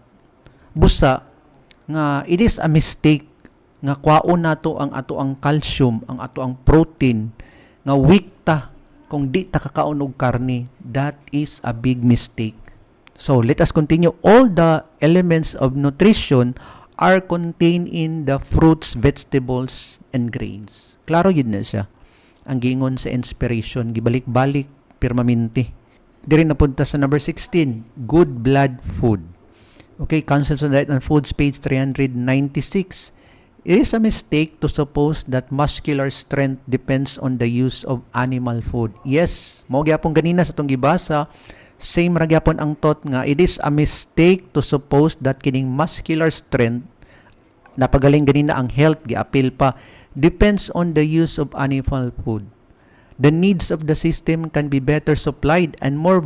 Busa nga it is a mistake nga kwaon nato ang ato ang calcium, ang ato ang protein nga weak ta kung di ta kakaon og karne. That is a big mistake. So let us continue. All the elements of nutrition are contained in the fruits, vegetables, and grains. Klaro yun na siya. Ang giingon sa inspiration, gibalik-balik permanente. Diri na punta sa number 16, good blood food. Okay, Councils on Diet and Foods, page 396. It is a mistake to suppose that muscular strength depends on the use of animal food. Yes, mo gyapon ganina sa tong gibasa, same ra gyapon ang thought nga it is a mistake to suppose that kining muscular strength, napagaling ganina ang health giapil pa, depends on the use of animal food. The needs of the system can be better supplied and more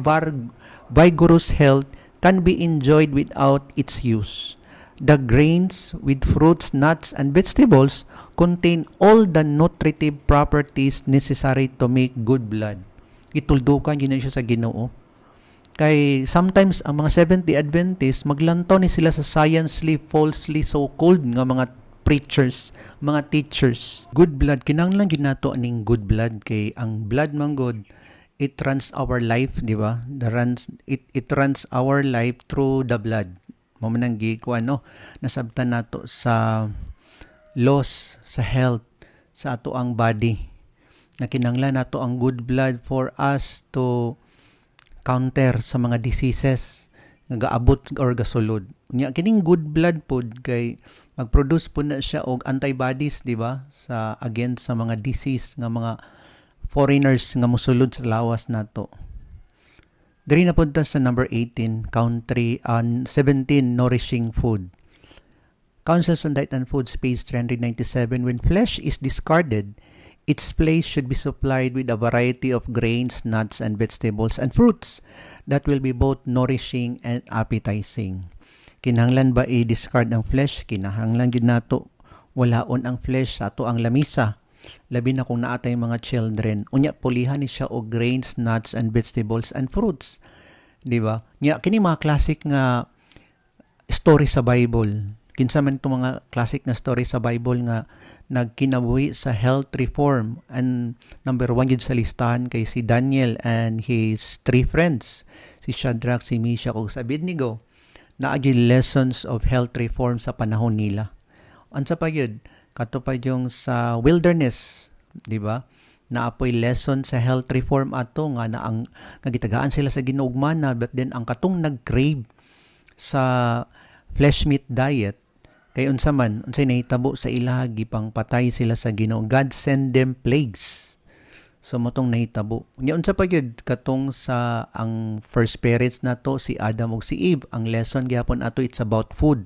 vigorous health can be enjoyed without its use. The grains with fruits, nuts, and vegetables contain all the nutritive properties necessary to make good blood. Ituldukan yun na siya sa Ginoo. Kay sometimes ang mga Seventh-day Adventists maglantaw ni sila sa sciencely, falsely so-called nga mga preachers, mga teachers. Good blood, kinahanglan gyud nato aning good blood kay ang blood man god, it runs our life, di ba? It runs our life through the blood. Mo man ang nasabtan nato sa loss, sa health, sa ato ang body. Na kinahanglan nato ang good blood for us to counter sa mga diseases nga gaabot or gasulod. Nya kining good blood pod kay mag-produce po na siya og antibodies, di ba? Sa against sa mga disease nga mga foreigners nga mosulod sa lawas nato. Diri na punta sa number 18, 17, nourishing food. Councils on Diet and Foods, page 397. When flesh is discarded, Its place should be supplied with a variety of grains, nuts, and vegetables and fruits that will be both nourishing and appetizing. Kinahanglan ba i-discard ang flesh? Kinahanglan gid nato walaon ang flesh sa ato ang lamisa. Labi na kung naatay mga children. Unya pulihan ni siya og grains, nuts, and vegetables and fruits. Di ba? Nya kini mga classic nga story sa Bible. Kinsa man itong mga classic na story sa Bible nga nagkinabuhi sa health reform. And number 1 yun sa listahan kay si Daniel and his 3 friends. Si Shadrach, si Meshach, ug si Abednego. Naagi lessons of health reform sa panahon nila. Unsa pa yun? Kato pa yung sa wilderness, di ba? Naapoy lesson sa health reform ato nga na ang nagitagaan sila sa ginuugmana, but then ang katong nag-crave sa flesh meat diet kay unsa man unsay nahitabo sa ilaha gipang patay sila sa Ginoo. God send them plagues. So motong nahitabo. Nya unsa pa gyud katong sa ang first parents nato si Adam ug si Eve, ang lesson gyapon ato it's about food.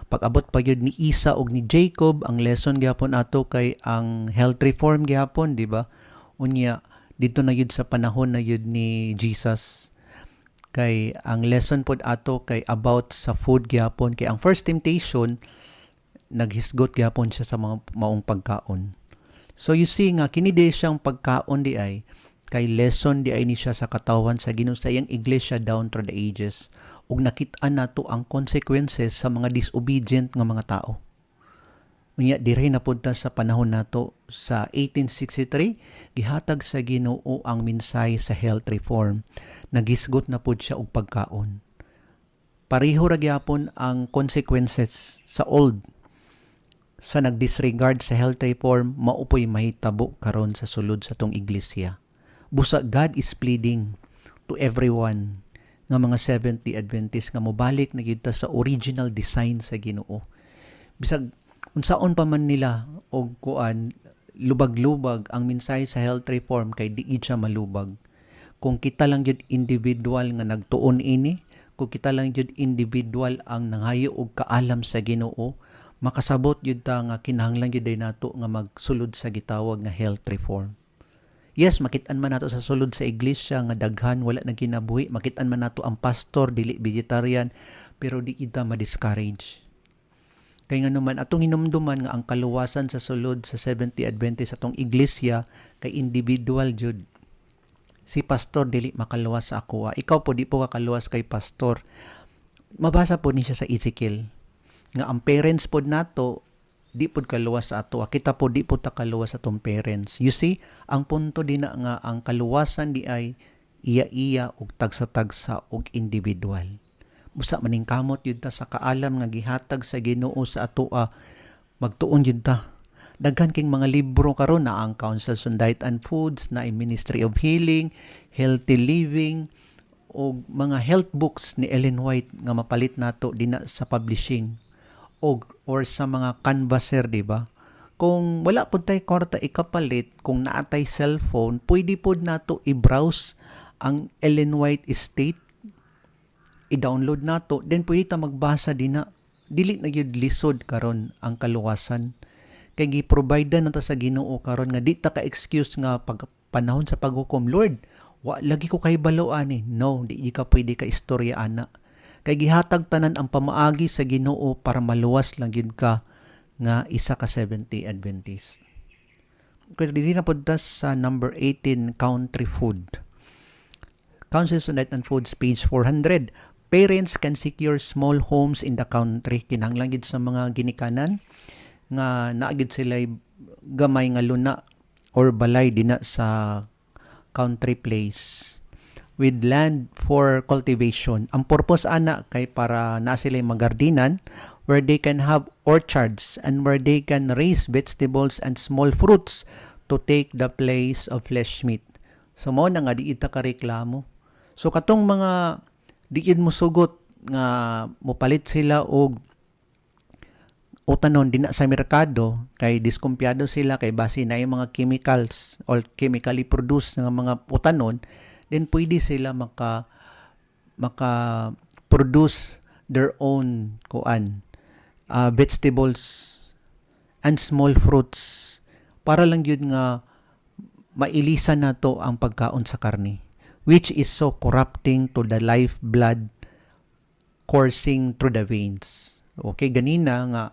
Pag-abot pa gyud ni Isa ug ni Jacob, ang lesson gyapon ato kay ang health reform gyapon, di ba? Unya dito na gyud sa panahon na gyud ni Jesus. Kay ang lesson pod ato kay about sa food gyapon, kay ang first temptation naghisgot gyapon siya sa mga maong pagkaon. So you see nga kini di siyang pagkaon di ay kay lesson di ay ni siya sa katawan sa Ginoo sa iyang iglesia down through the ages, ug nakit-an nato ang consequences sa mga disobedient nga mga tao. Unya diri na pud ta sa panahon nato sa 1863 gihatag sa Ginoo ang mensahe sa health reform. Nagisgot na pud siya og pagkaon. Pareho ra gyapon ang consequences sa old sa nagdisregard sa health reform, maupoy mahitabo karon sa sulod sa tong iglesia. Busa God is pleading to everyone nga mga 70 Adventist nga mobalik na gyud ta sa original design sa Ginoo. Bisag unsaon pa man nila og kuan lubag-lubag ang mensahe sa health reform kay di gid siya malubag. Kung kita lang gyud individual nga nagtuon ini, kung kita lang gyud individual ang nanghayo og kaalam sa Ginoo, makasabot yun ta nga kinahanglan yun day nato nga magsulod sa gitawag nga health reform. Yes, makit-an man nato sa sulod sa iglesia nga daghan wala nang kinabuhi, makit-an man nato ang pastor dili vegetarian, pero di kita ma-discourage. Kay nga naman atong hinumduman nga ang kaluwasan sa sulod sa 70 Adventist atong iglesia kay individual jud. Si pastor dili makaluwas sa ako. Ikaw po di po kakaluwas kay pastor. Mabasa po ni siya sa Ezekiel nga ang parents pod nato di pod kaluwas sa ato, kita po di pod ta kaluwas sa atong parents. You see, ang punto din na nga ang kaluwasan di ay iya-iya ug tagsa-tagsa ug individual. Busa maning kamot yun ta sa kaalam nga gihatag sa Ginoo sa ato, magtuon yun ta. Daghan king mga libro karon na ang Counsels on Diet and Foods, na Ministry of Healing, Healthy Living, o mga health books ni Ellen White nga mapalit nato din sa publishing or sa mga canvasser, di ba? Kung wala po tayo kwarta ikapalit, kung naatay cellphone, pwede po nato i-browse ang Ellen White Estate, i-download nato, then pwede ta magbasa din na, dili na yun lisod karon ang kaluwasan. Kaya gi-provide na ta sa Ginoo karon nga di ta ka-excuse nga pag panahon sa paghukom, Lord, wa lagi ko kay balo ani. No, di ka pwede ka istorya ana. Kay gihatag tanan ang pamaagi sa Ginoo para maluwas lang gid ka nga isa ka 70 Adventist. Kaya dili na pod sa number 18, country food. Counsels on Diet and Foods, page 400. Parents can secure small homes in the country. Kinahanglan gid sa mga ginikanan nga naagid sila gamay nga luna or balay dina sa country place with land for cultivation. Ang purpose ana kay para na sila magardinan where they can have orchards and where they can raise vegetables and small fruits to take the place of flesh meat. So mao na nga di ita ka reklamo. So katong mga diin mo sugot nga mopalit sila og utanon din sa merkado kay diskumpiyado sila kay base na yung mga chemicals or chemically produced nga mga utanon, then pwede sila maka produce their own vegetables and small fruits para lang yun nga mailisan nato ang pagkaon sa karne, which is so corrupting to the life blood coursing through the veins. Okay, ganina nga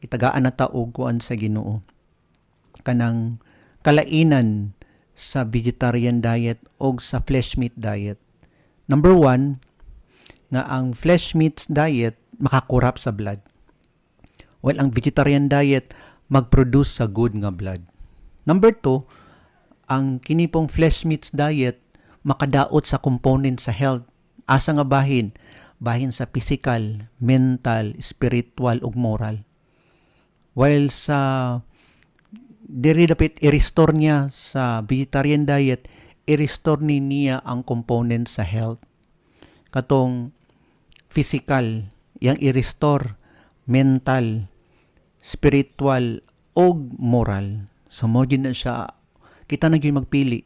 itagaan na ta og kuan sa Ginoo. Kanang kalainan sa vegetarian diet o sa flesh meat diet. Number 1, nga ang flesh meat diet makakurap sa blood. While ang vegetarian diet mag-produce sa good nga blood. Number 2, ang kinipong flesh meat diet makadaot sa component sa health. Asa nga bahin? Bahin sa physical, mental, spiritual ug moral. While sa diri dapat i-restore niya sa vegetarian diet, i-restore niya ang component sa health. Katong physical, yang i-restore, mental, spiritual, o moral. So, mo na siya, kita na yung magpili.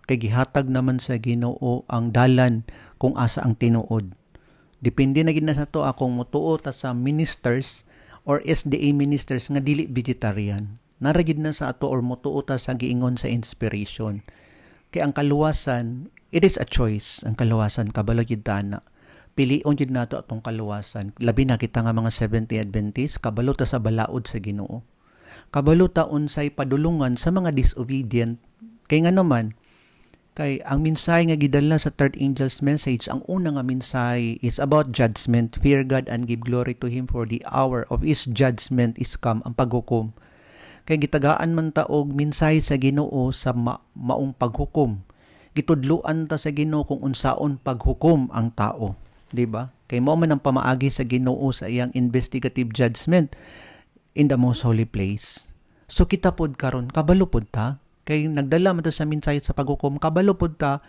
Kay gihatag naman sa Ginoo ang dalan kung asa ang tinuod. Depende na gid na sa to akong mutuo ta sa ministers or SDA ministers nga dili vegetarian. Naragid na sa ato or mutuo ta sa giingon sa inspiration. Kay ang kaluwasan, it is a choice. Ang kaluwasan, kabalo gid na. Pilion gid nato atong kaluwasan. Labi na kita nga mga Seventh-day Adventist, kabalo ta sa balaod sa Ginoo. Kabalo ta unsay padulungan sa mga disobedient. Kay nga naman, kay ang mensahe nga gidala sa third angel's message, ang una nga mensahe is about judgment. Fear God and give glory to Him, for the hour of His judgment is come. Ang paghukom. Kay gitagaan man ta og mensahe sa Ginoo sa maong paghukom. Gitudluan ta sa Ginoo kung unsaon paghukom ang tao, di ba? Kay mao man ang pamaagi sa Ginoo sa iyang investigative judgment in the most holy place. So kita pod karon kabalo pod ta kay nagdala man ta sa mensahe sa paghukom, kabalo pod ta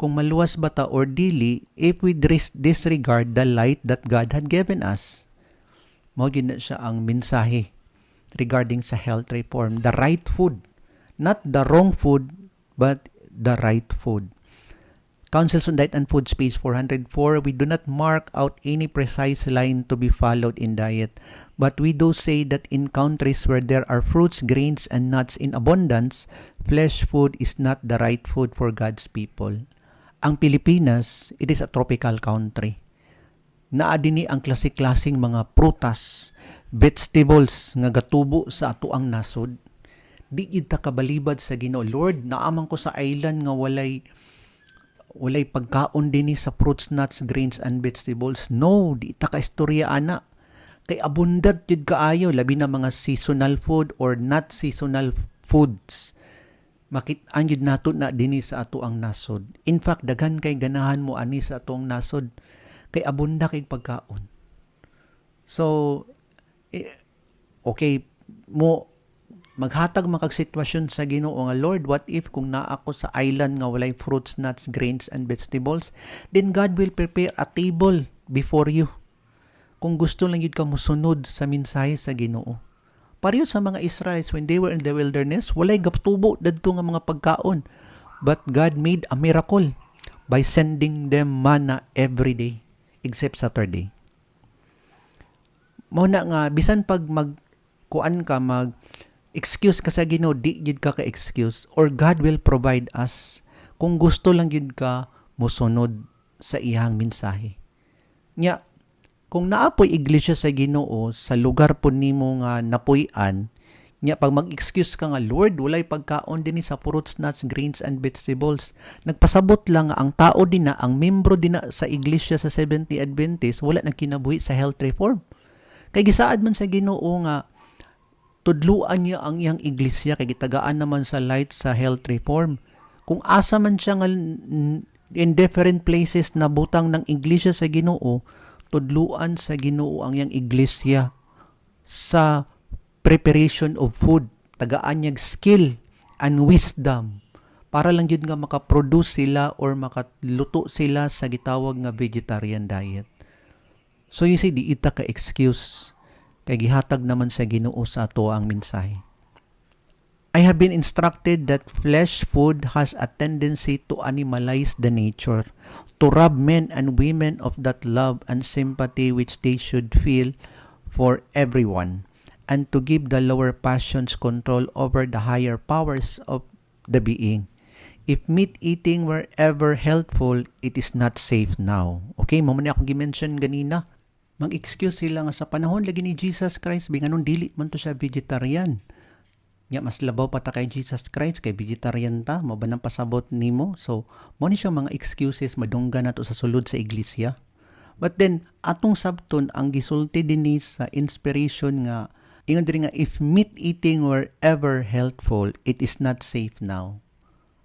kung maluwas ba ta or dili if we disregard the light that God had given us. Mao gyud na siya ang mensahe regarding sa health reform, the right food, not the wrong food, but the right food. Councils on Diet and Foods, page 404, we do not mark out any precise line to be followed in diet, but we do say that in countries where there are fruits, grains, and nuts in abundance, flesh food is not the right food for God's people. Ang Pilipinas, it is a tropical country. Naa dinhi ang klase-klaseng mga prutas, vegetables nga gatubo sa ato ang nasod. Di gid ta kabalibad sa Ginoo. Lord, naamang ko sa island nga walay pagkaon dinhi sa fruits, nuts, grains, and vegetables. No, di ta ka istorya ana. Kay abundant jud kaayo labi na mga seasonal food or not seasonal foods. Makit-an jud nato na dinhi sa ato ang nasod. In fact, daghan kay ganahan mo ani sa ato ang nasod kay abunda kay pagkaon. So, okay mo maghatag makag sitwasyon sa Ginoo nga, Lord, what if kung naa ako sa island nga walay fruits, nuts, grains, and vegetables, then God will prepare a table before you. Kung gusto lang yun ka musunod sa mensahe sa Ginoo. Pareho sa mga Israelites when they were in the wilderness, walay gaptubo dadto nga mga pagkaon. But God made a miracle by sending them manna every day except Saturday. Mao na nga bisan pag excuse ka sa Ginoo, di gid ka excuse, or God will provide us kung gusto lang gid ka mosunod sa iyang mensahe. Nya kung naapoy iglesia sa Ginoo sa lugar po nimo nga napuy-an, nya pag mag-excuse ka nga, Lord, walay pagkaon dinhi sa fruits, nuts, grains, and vegetables. Nagpasabot lang nga ang tao din na, ang membro din na sa iglesia sa Seventh-day Adventist, wala nang kinabuhi sa health reform. Kay gisaad man sa Ginoo nga tudluan niya ang iyang iglesia kay gitagaan naman sa light sa health reform. Kung asa man siya nga in different places na butang ng iglesia sa Ginoo, tudluan sa Ginoo ang iyang iglesia sa preparation of food, tagaan niya skill and wisdom para lang yun nga makaproduce sila or makaluto sila sa gitawag nga vegetarian diet. So you see, di ita ka excuse kay gihatag naman sa Ginoo sa ato ang mensahe. I have been instructed that flesh food has a tendency to animalize the nature, to rob men and women of that love and sympathy which they should feel for everyone, and to give the lower passions control over the higher powers of the being. If meat eating were ever helpful, it is not safe now. Okay, mo man akong gimension ganina. Mag-excuse sila nga sa panahon lagi ni Jesus Christ, binganon dili man to siya vegetarian. Nga mas labaw pa ta kay Jesus Christ kay vegetarian ta, mo ba nang pasabot nimo? So, mo ni siya mga excuses madunggan nato sa sulod sa iglesia. But then atong sabton ang gisulti dinhi sa inspiration nga ingon diri nga if meat eating were ever helpful, it is not safe now.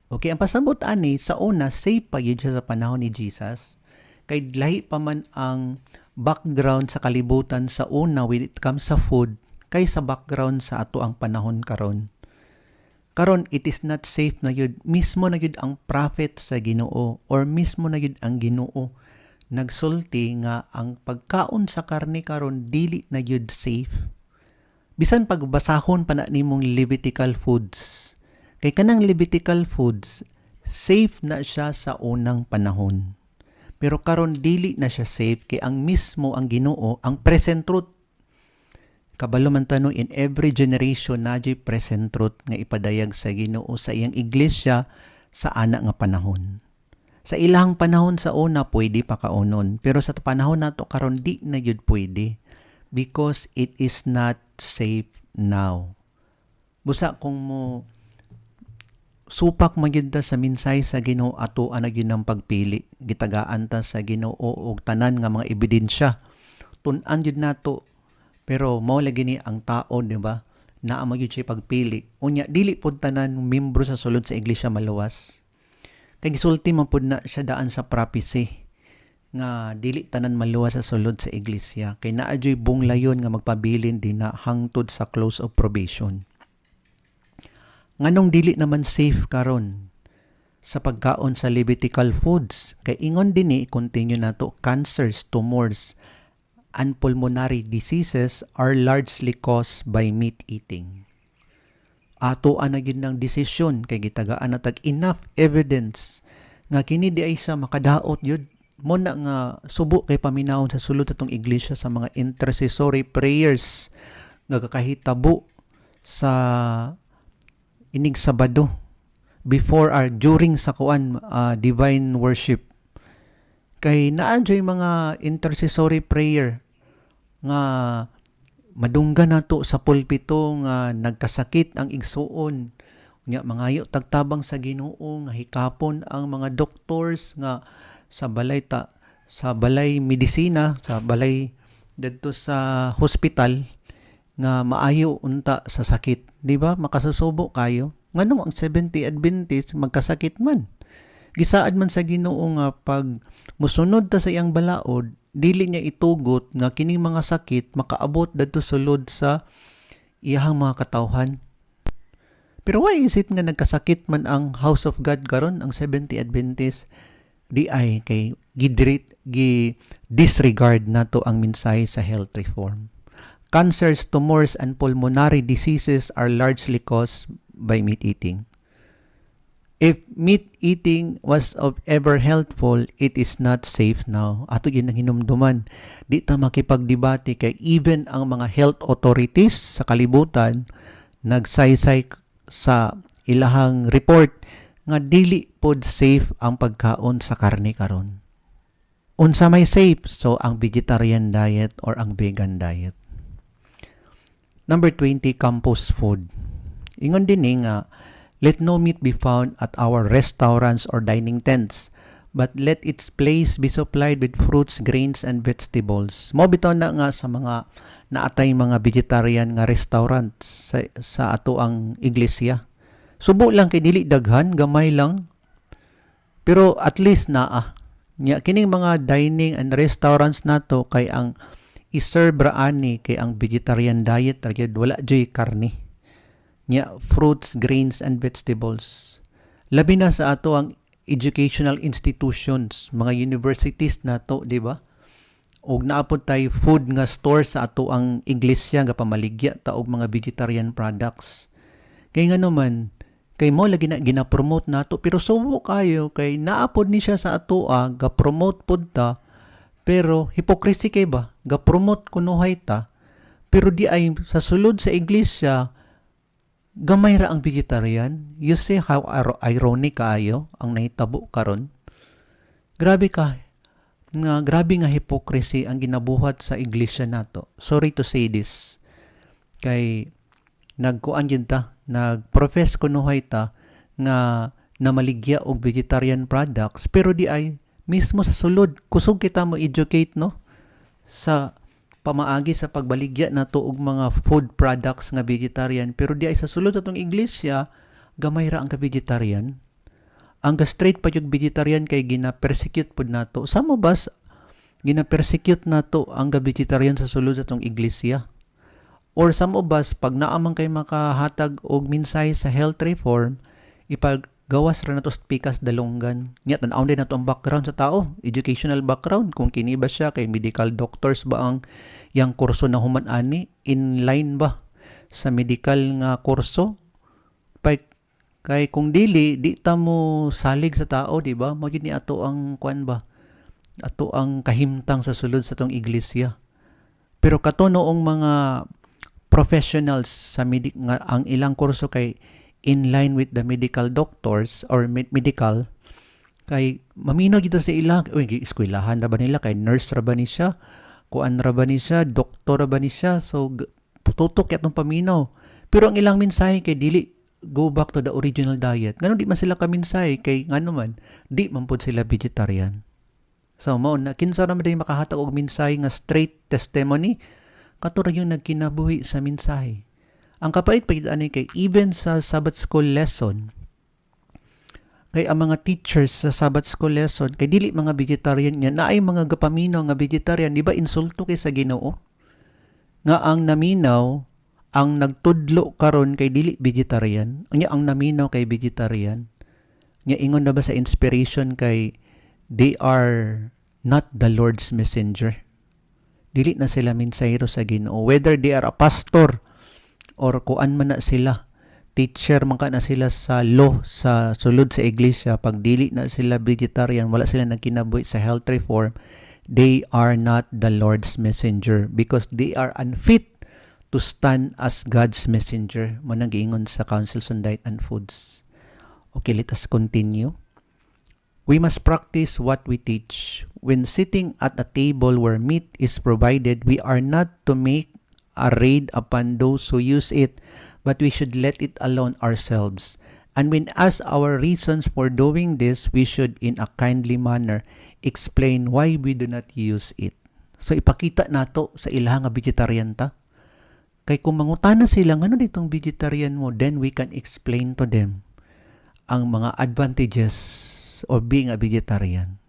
Okay, ang pasabot ani sa una safe pa yun siya sa panahon ni Jesus. Kay lahi pa man ang background sa kalibutan sa una when it comes sa food kay sa background sa ato ang panahon karon. Karon it is not safe na yun. Mismo na yun ang prophet sa Ginoo or mismo na yun ang Ginoo nagsulti nga ang pagkaon sa karne karon dili na yun safe. Bisan pagbasahon pa na nimong Levitical foods. Kay kanang Levitical foods, safe na siya sa unang panahon. Pero karon dili na siya safe kay ang mismo ang Ginoo, ang present truth. Kabalo man tanong in every generation nadyo'y present truth nga ipadayag sa Ginoo sa iyang iglesia sa ana nga panahon. Sa ilang panahon sa una pwede pa kaunon, pero sa panahon nato karon di na yun pwede because it is not safe now. Busa kung mo supak magyud ta sa minsay sa Ginoo ato ana gyud ang pagpili gitagaan ta sa Ginoo og tanan nga mga ebidensya tun-an gyud nato pero mao lagi ni ang tao di ba naa magyud siya pagpili unya dili pud tanan membro sa sulod sa iglesia maluwas kay gisulti man pud na siya daan sa prophecy nga dili tanan maluwas sa sulod sa iglesia kay naa joy bunglayon nga magpabilin din na hangtod sa close of probation. Nganong dili naman safe karon sa pagkaon sa Levitical foods kay ingon dinhi continue nato cancers, tumors and pulmonary diseases are largely caused by meat eating. Ato ana gyud ng desisyon kay gitagaan natag enough evidence nga kini di ay sa makadaot yun mo na nga subo kay paminawon sa sulod atong iglesia sa mga intercessory prayers nga kakahitabo sa inig Sabado before or during sa divine worship kay naadyoy mga intercessory prayer nga madungga nato sa pulpito nga nagkasakit ang igsuon nya mangayo tagtabang sa Ginoo nga hikapon ang mga doctors nga sa balay medisina sa balay didto sa hospital nga maayo unta sa sakit. Di ba? Makasusubo kayo. Ngano ang 70 Adventist magkasakit man. Gisaad man sa Ginoo nga pag musunod ta sa iyang balaod, dili niya itugot nga kining mga sakit makaabot dadto sulod sa iyang mga katawhan. Pero why is it nga nagkasakit man ang House of God karon ang 70 Adventist? Di ay kay disregard nato ang mensahe sa health reform. Cancers, tumors, and pulmonary diseases are largely caused by meat eating. If meat eating was of ever helpful, it is not safe now. Ato yun ang hinumduman. Di ta makipagdebate kay even ang mga health authorities sa kalibutan nagsaysay sa ilahang report nga dili pod safe ang pagkaon sa karne karon. Unsa may safe? So ang vegetarian diet or ang vegan diet. Number 20, compost food. Ingon din nga, let no meat be found at our restaurants or dining tents, but let its place be supplied with fruits, grains, and vegetables. Mo bitaw na nga sa mga naatay mga vegetarian nga restaurant sa ato ang iglesia. Subo lang kay dili daghan, gamay lang. Pero at least naa. Nya kining mga dining and restaurants nato kay ang iserve raani kay ang vegetarian diet ragyod wala joy karne. Nya fruits, grains, and vegetables. Labi na sa ato ang educational institutions, mga universities nato, di ba? Og naapod tay food nga store sa ato ang iglesia nga pamaligya ta og mga vegetarian products. Kay nga naman kay mo lagi na gina-promote nato pero subo kayo kay naapod ni siya sa ato ga promote pod ta pero hypocrisy kay ba ga-promote kunuhay ta pero di ay sa sulod sa iglesia gamay ra ang vegetarian. You see how ironic kaayo ang nahitabo karon. Grabe grabe nga hypocrisy ang ginabuhat sa iglesia nato. Sorry to say this. Kay nagkuan gyud ta, nagprofess kunuhay ta nga namaligya og vegetarian products, pero di ay mismo sa sulod kusog kita mo educate no sa pamaagi sa pagbaligya nato og mga food products nga vegetarian, pero di ay sa sulod sa tong iglesia gamay ra ang ka-vegetarian. Ang straight pa yung vegetarian kay gina-persecute pod nato. Samo bas gina-persecute nato ang vegetarian sa sulod sa tong iglesia? Or samo bas pag naamang kay makahatag og minsay sa health reform, ipagawas ra nato pikas dalonggan. Nya tan-aw din nato ang background sa tao, educational background, kung kini ba siya kay medical doctors ba ang yang kurso na human ani, in line ba sa medical nga kurso? Kay kung di ta mo salig sa tao, di ba? Mo ni ato ang kuan ba? Ato ang kahimtang sa sulod sa tong iglesia. Pero kato noong mga professionals sa nga ang ilang kurso kay in line with the medical doctors or medical, kay maminaw gito sa ilang, eskwelahan ra ba nila, kay nurse ra ba ni siya, kuan ra ba ni siya, doktor ra ba ni siya, so tutok yatong paminaw. Pero ang ilang mensahe kay dili go back to the original diet. Ngano di man sila kaminsahe kay ngano man di man pud sila vegetarian. So mao na kinsa ra man makahatag og mensahe nga straight testimony, kato ra yung nagkinabuhi sa mensahe. Ang kapait pa ani kay even sa Sabbath school lesson, kay ang mga teachers sa Sabbath school lesson kay dili mga vegetarian niya, na ay mga gapaminaw nga vegetarian, di ba insulto kay sa Ginoo nga ang naminaw ang nagtudlo karon kay dili vegetarian, unya ang naminaw kay vegetarian. Nya ingon na ba sa inspiration kay they are not the Lord's messenger. Dili na sila mensahero sa Ginoo, whether they are a pastor or kuan man na sila, teacher man ka na sila sa law sa sulod sa iglesia, pag dili na sila vegetarian, wala sila nagkinabuhi sa health reform, they are not the Lord's messenger because they are unfit to stand as God's messenger. Manag-ingon sa Councils on Diet and Foods. Okay, let us continue. We must practice what we teach. When sitting at a table where meat is provided, we are not to make a raid upon those who use it, but we should let it alone ourselves. And when asked our reasons for doing this, we should in a kindly manner explain why we do not use it. So ipakita nato sa ilang nga vegetarian ta. Kay kung mangutana sila, ano ditong vegetarian mo, then we can explain to them ang mga advantages of being a vegetarian.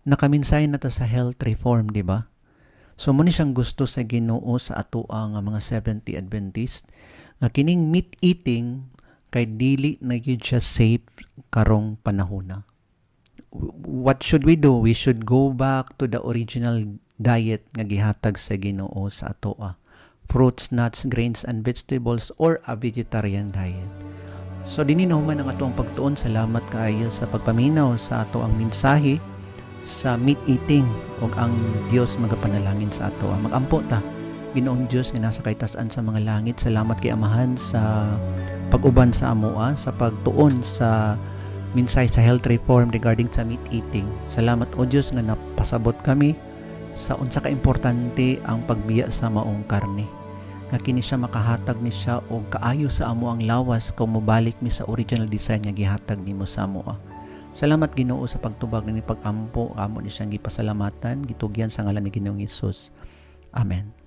Nakaminsay na ta sa health reform, di ba? So muna siyang gusto sa Ginoo sa ato ang mga Seventh-day Adventist nga kining meat eating kay dili na gyud siya safe karong panahona. What should we do? We should go back to the original diet nga gihatag sa Ginoo sa ato fruits, nuts, grains, and vegetables, or a vegetarian diet. So dinhi na human ang ato ang pagtuon. Salamat kaayo sa pagpaminaw sa ato ang mensahe sa meat eating, ug ang Dios magapanalangin sa ato. Magampo ta, Ginoong Dios nga nasa kaytas-an sa mga langit. Salamat kay Amahan sa pag-uban sa amoa, sa pagtuon sa mensahe sa health reform regarding sa meat eating. Salamat o Dios nga napasabot kami sa unsa ka importante ang pagbiya sa maong karne, nga kini siya makahatag ni siya og kaayo sa amo ang lawas kung mobalik mi sa original design nga gihatag nimo sa amo. Salamat Ginoo sa pagtubag ni pag-ampo amo ni siyang gipasalamatan, gitugyan sa ngalan ni Ginoong Hesus. Amen.